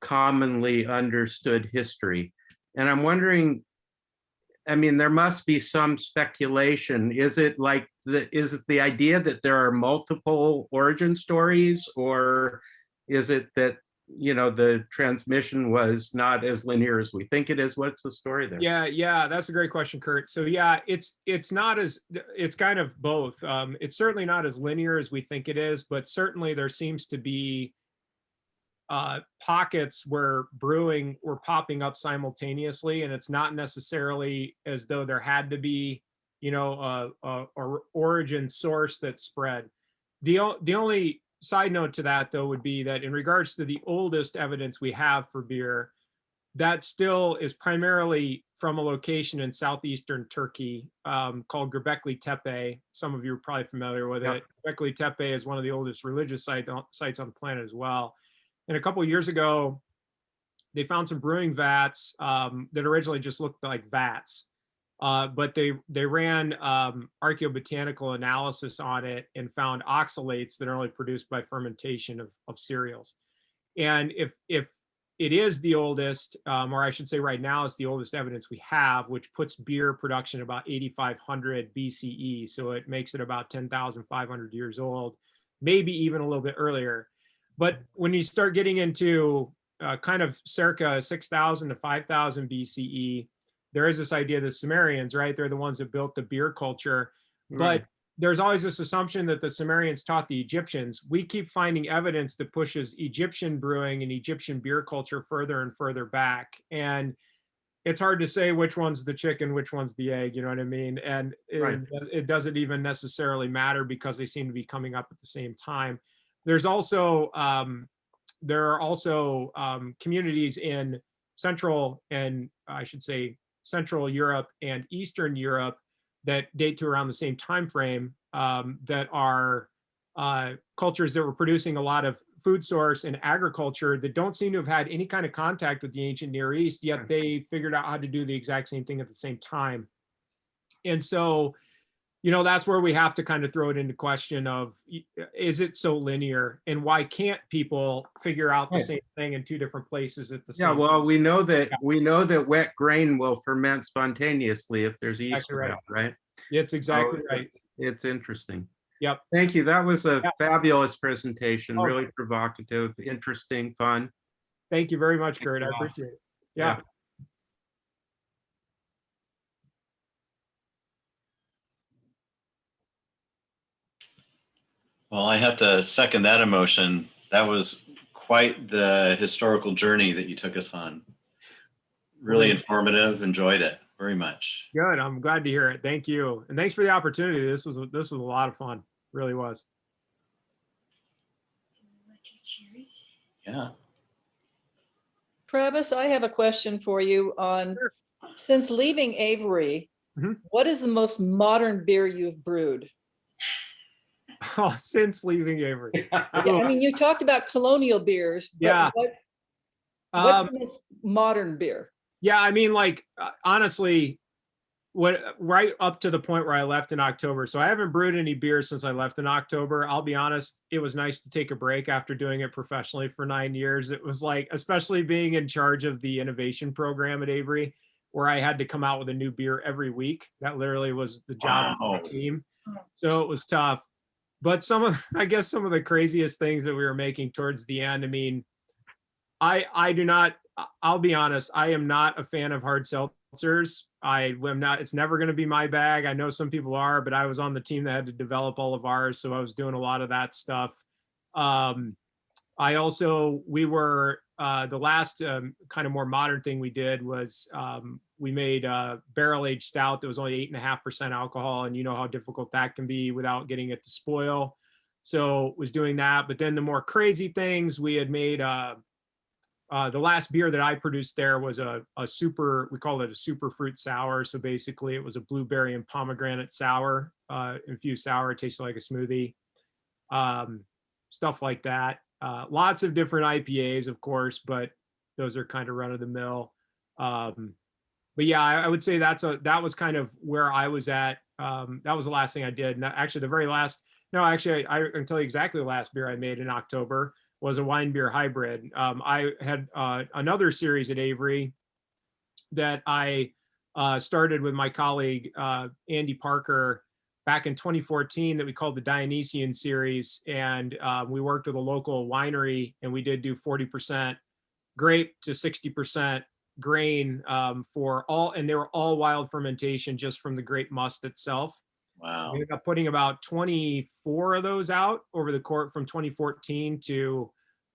commonly understood history. And I'm wondering, I mean, there must be some speculation. Is it the idea that there are multiple origin stories, or is it that the transmission was not as linear as we think it is? What's the story there? Yeah, that's a great question, Kurt. So yeah, it's kind of both. It's certainly not as linear as we think it is, but certainly there seems to be pockets where brewing were popping up simultaneously, and it's not necessarily as though there had to be a origin source that spread. The only side note to that, though, would be that in regards to the oldest evidence we have for beer, that still is primarily from a location in southeastern Turkey called Göbekli Tepe. Some of you are probably familiar with it. Göbekli Tepe is one of the oldest religious sites on the planet as well. And a couple of years ago, they found some brewing vats that originally just looked like vats. But they ran archaeobotanical analysis on it and found oxalates that are only produced by fermentation of cereals. And if it is the oldest, or I should say right now it's the oldest evidence we have, which puts beer production about 8,500 BCE. So it makes it about 10,500 years old, maybe even a little bit earlier. But when you start getting into kind of circa 6,000 to 5,000 BCE, there is this idea that Sumerians, right? They're the ones that built the beer culture. But there's always this assumption that the Sumerians taught the Egyptians. We keep finding evidence that pushes Egyptian brewing and Egyptian beer culture further and further back. And it's hard to say which one's the chicken, which one's the egg, you know what I mean? And it doesn't even necessarily matter because they seem to be coming up at the same time. There are also communities in Central and I should say Central Europe and Eastern Europe that date to around the same time frame that are cultures that were producing a lot of food source and agriculture that don't seem to have had any kind of contact with the ancient Near East, yet they figured out how to do the exact same thing at the same time. And so that's where we have to kind of throw it into question of, is it so linear, and why can't people figure out the same thing in two different places at the same time? Yeah, well, we know that wet grain will ferment spontaneously if there's yeast around, right? It's exactly right. It's interesting. Yep. Thank you. That was a fabulous presentation, really provocative, interesting, fun. Thank you very much, Kurt. I appreciate it. Yeah. Well, I have to second that emotion. That was quite the historical journey that you took us on. Really informative. Enjoyed it very much. Good. I'm glad to hear it. Thank you, and thanks for the opportunity. This was a lot of fun. Really was. Yeah. Travis, I have a question for you on, since leaving Avery, what is the most modern beer you've brewed? Oh, since leaving Avery. I mean, you talked about colonial beers, but what's the most modern beer? Yeah, I mean, honestly, right up to the point where I left in October. So I haven't brewed any beer since I left in October. I'll be honest, it was nice to take a break after doing it professionally for 9 years. It was especially being in charge of the innovation program at Avery, where I had to come out with a new beer every week. That literally was the job of the team. So it was tough. But I guess some of the craziest things that we were making towards the end, I mean, I'll be honest, I am not a fan of hard seltzers. I am not, it's never going to be my bag. I know some people are, but I was on the team that had to develop all of ours. So I was doing a lot of that stuff. We were the last kind of more modern thing we did was we made a barrel-aged stout that was only 8.5% alcohol, and you know how difficult that can be without getting it to spoil. So was doing that. But then the more crazy things, we had made the last beer that I produced there was a super, we call it a super fruit sour. So basically it was a blueberry and pomegranate sour, infused sour. It tasted like a smoothie, stuff like that. Lots of different IPAs, of course, but those are kind of run of the mill. But yeah, I would say that was kind of where I was at. That was the last thing I did. And actually the very last, no, actually I can tell you exactly the last beer I made in October was a wine beer hybrid. I had another series at Avery that I started with my colleague, Andy Parker, back in 2014 that we called the Dionysian series. And we worked with a local winery, and we did do 40% grape to 60% grain for all, and they were all wild fermentation just from the grape must itself. Wow. We ended up putting about 24 of those out over the course from 2014 to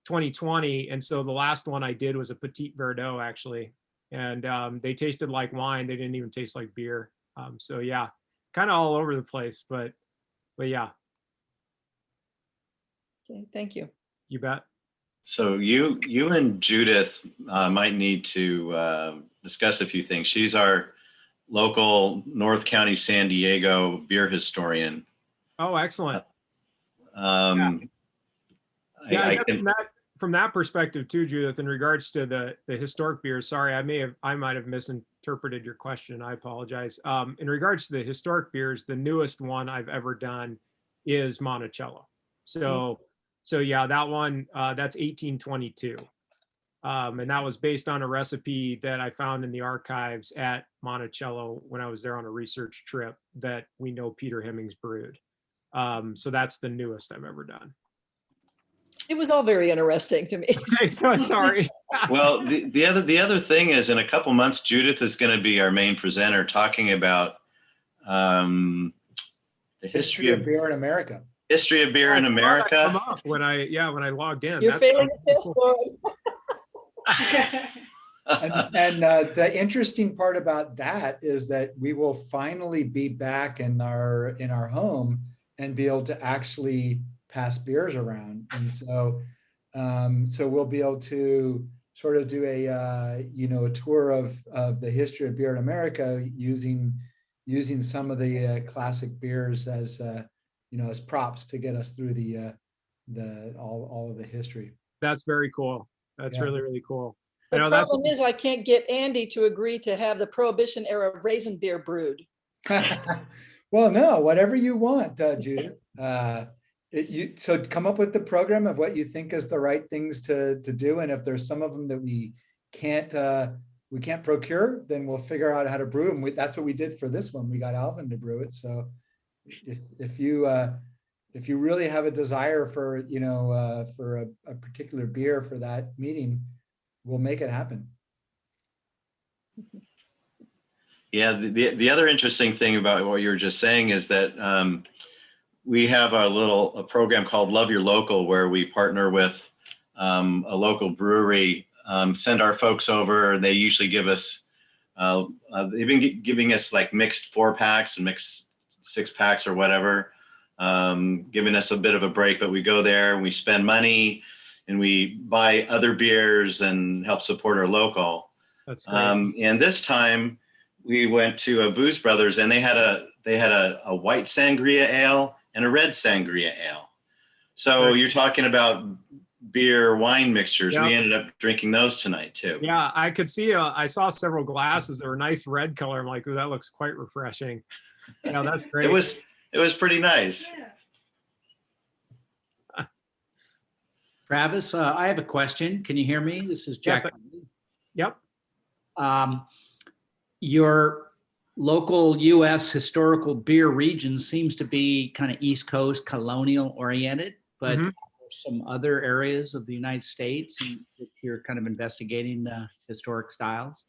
2020. And so the last one I did was a Petit Verdot, actually. And they tasted like wine. They didn't even taste like beer. So yeah, kind of all over the place, but yeah. Okay, thank you. You bet. So you and Judith might need to discuss a few things. She's our local North County, San Diego beer historian. Oh, excellent. Yeah, I guess from that perspective too, Judith, in regards to the historic beers, sorry, I might have misinterpreted your question. I apologize. In regards to the historic beers, the newest one I've ever done is Monticello. So yeah, that one, that's 1822. And that was based on a recipe that I found in the archives at Monticello when I was there on a research trip that we know Peter Hemmings brewed. So that's the newest I've ever done. It was all very interesting to me. Okay, so sorry. Well, the other thing is, in a couple months, Judith is going to be our main presenter talking about the history of beer in America. History of beer in America. Come up when I logged in. Your favorite cool. and the interesting part about that is that we will finally be back in our home and be able to actually pass beers around, and so we'll be able to sort of do a tour of the history of beer in America using some of the classic beers as as props to get us through all of the history. That's very cool. That's really, really cool. The problem is I can't get Andy to agree to have the Prohibition era raisin beer brewed. Well, no, whatever you want, Judith. So come up with the program of what you think is the right things to do, and if there's some of them that we can't procure, then we'll figure out how to brew them. That's what we did for this one. We got Alvin to brew it. So if you really have a desire for a particular beer for that meeting, we'll make it happen. Yeah, the other interesting thing about what you were just saying is that we have a program called Love Your Local, where we partner with a local brewery, send our folks over. They usually give us, they've been giving us like mixed 4-packs and mixed 6-packs or whatever, giving us a bit of a break, but we go there and we spend money and we buy other beers and help support our local. That's great. And this time we went to a Booze Brothers, and they had a white sangria ale and a red sangria ale. So you're talking about beer wine mixtures. Yep. We ended up drinking those tonight too. Yeah, I could see, I saw several glasses that were nice red color. I'm like, ooh, that looks quite refreshing. Yeah, that's great. It was pretty nice. Travis, I have a question. Can you hear me? This is Jack. Yep. Your local U.S. historical beer region seems to be kind of East Coast colonial oriented, but some other areas of the United States in which you're kind of investigating historic styles.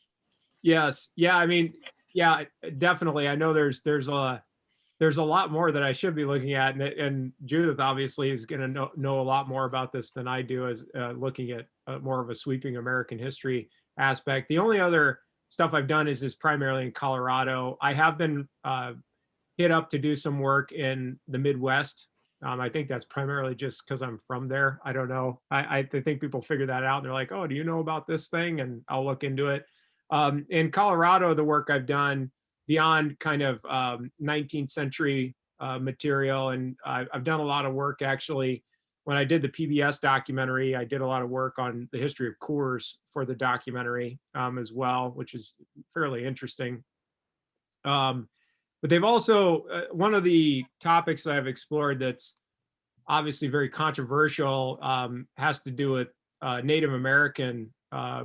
Yes. Yeah. I mean, yeah, definitely. I know there's there's a lot more that I should be looking at, and Judith obviously is going to know a lot more about this than I do, as looking at more of a sweeping American history aspect. The only other stuff I've done is primarily in Colorado. I have been hit up to do some work in the Midwest. I think that's primarily just because I'm from there. I don't know. I think people figure that out and they're like, oh, do you know about this thing? And I'll look into it. In Colorado, the work I've done beyond kind of 19th century material, and I've done a lot of work actually. When I did the PBS documentary, I did a lot of work on the history of Coors for the documentary as well, which is fairly interesting. But they've also, one of the topics that I've explored that's obviously very controversial has to do with Native American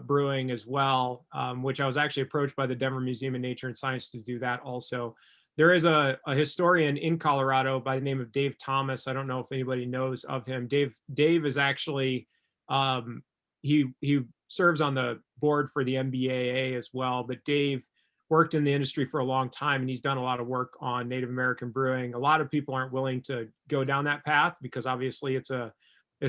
brewing as well, which I was actually approached by the Denver Museum of Nature and Science to do that also. There is a historian in Colorado by the name of Dave Thomas. I don't know if anybody knows of him. Dave is actually, he serves on the board for the MBAA as well, but Dave worked in the industry for a long time, and he's done a lot of work on Native American brewing. A lot of people aren't willing to go down that path because obviously it's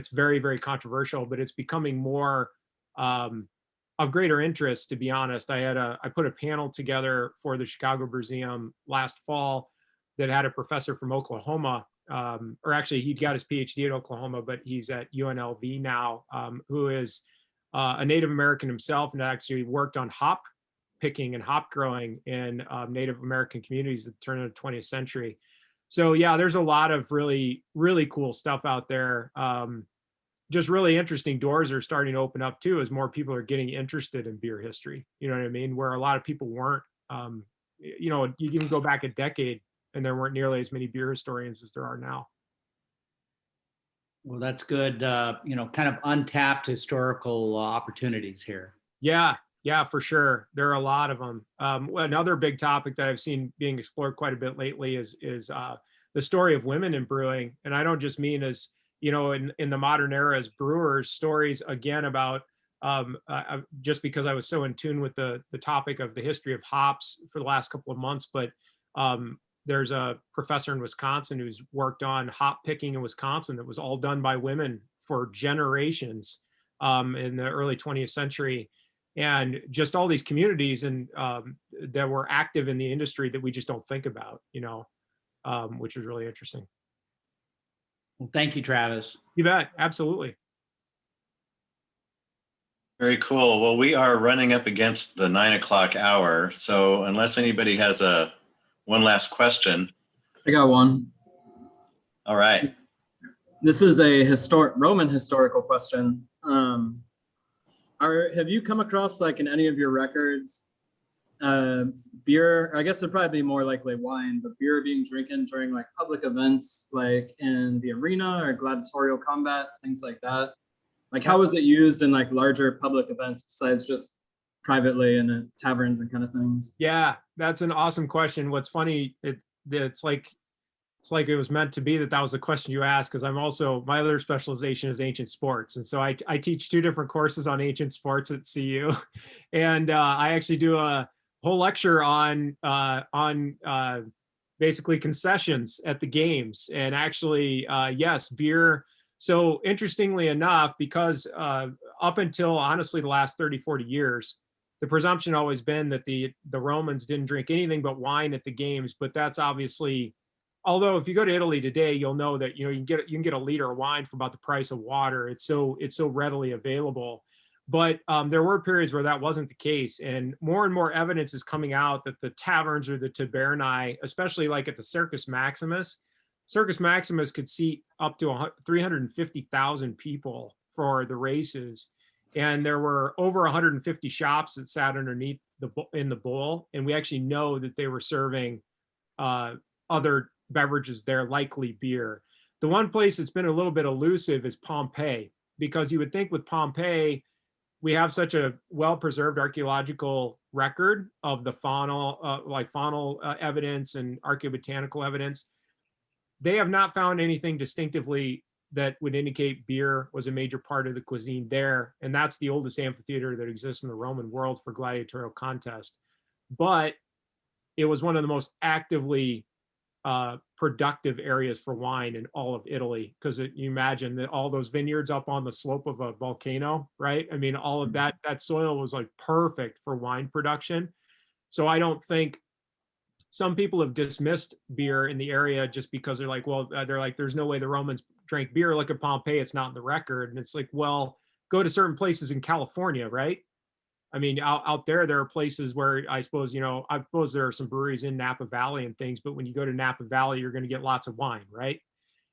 very, very controversial, but it's becoming more of greater interest, to be honest. I put a panel together for the Chicago Museum last fall that had a professor from Oklahoma, or actually he got his PhD at Oklahoma, but he's at UNLV now, who is a Native American himself and actually worked on hop picking and hop growing in Native American communities at the turn of the 20th century. So yeah, there's a lot of really, really cool stuff out there. Just really interesting doors are starting to open up too, as more people are getting interested in beer history. You know what I mean? Where a lot of people weren't, you know, you can go back a decade and there weren't nearly as many beer historians as there are now. Well, that's good. You know, kind of untapped historical opportunities here. Yeah, for sure. There are a lot of them. Another big topic that I've seen being explored quite a bit lately is the story of women in brewing. And I don't just mean as, you know, in the modern era as brewers, stories again about, just because I was so in tune with the topic of the history of hops for the last couple of months, but there's a professor in Wisconsin who's worked on hop picking in Wisconsin that was all done by women for generations in the early 20th century. And just all these communities and that were active in the industry that we just don't think about, you know, which is really interesting. Well, thank you, Travis. You bet. Absolutely. Very cool. Well, we are running up against the 9 o'clock hour. So unless anybody has one last question. I got one. All right. This is a Roman historical question. Have you come across, like, in any of your records, beer, I guess it'd probably be more likely wine, but beer being drinking during like public events, like in the arena or gladiatorial combat, things like that? Like, how was it used in like larger public events besides just privately and at taverns and kind of things? Yeah, that's an awesome question. What's funny, it's like it was meant to be that was the question you asked, because I'm also, my other specialization is ancient sports. And so I teach 2 different courses on ancient sports at CU. And I actually do a whole lecture on basically concessions at the games. And actually, yes, beer. So interestingly enough, because up until honestly the last 30, 40 years, the presumption always been that the Romans didn't drink anything but wine at the games. But that's obviously, although if you go to Italy today, you'll know that, you know, you can get a liter of wine for about the price of water. It's so readily available. But there were periods where that wasn't the case, and more evidence is coming out that the taverns or the tabernae, especially like at the Circus Maximus could seat up to 350,000 people for the races, and there were over 150 shops that sat underneath in the bowl, and we actually know that they were serving other beverages there, likely beer. The one place that's been a little bit elusive is Pompeii, because you would think with Pompeii, we have such a well-preserved archaeological record of the faunal evidence and archaeobotanical evidence. They have not found anything distinctively that would indicate beer was a major part of the cuisine there. And that's the oldest amphitheater that exists in the Roman world for gladiatorial contest. But it was one of the most actively productive areas for wine in all of Italy, because you imagine that all those vineyards up on the slope of a volcano, right? I mean, all of that soil was like perfect for wine production. So I don't think, some people have dismissed beer in the area just because they're like, well, there's no way the Romans drank beer. Look at Pompeii, it's not in the record. And it's like, well, go to certain places in California, right? I mean, out there are places where I suppose there are some breweries in Napa Valley and things, but when you go to Napa Valley, you're going to get lots of wine, right?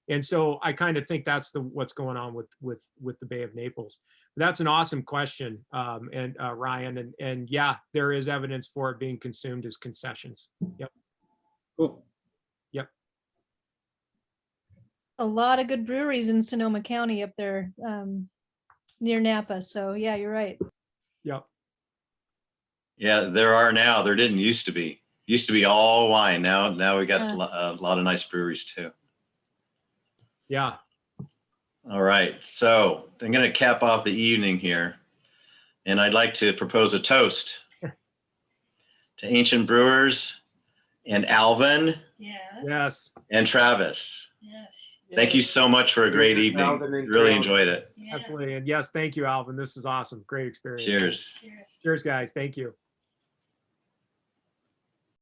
And so I kind of think that's what's going on with the Bay of Naples. That's an awesome question, and Ryan, and yeah, there is evidence for it being consumed as concessions. Yep. Cool. Yep. A lot of good breweries in Sonoma County up there, near Napa. So yeah, you're right. Yep. Yeah, there are now. There didn't used to be. Used to be all wine. Now we got a lot of nice breweries too. Yeah. All right. So I'm going to cap off the evening here, and I'd like to propose a toast to ancient brewers and Alvin. Yes. And Travis. Yes. Thank you so much for a great evening. Alvin and Really Travis. enjoyed it. Absolutely. And yes, thank you, Alvin. This is awesome. Great experience. Cheers. Cheers, guys. Thank you.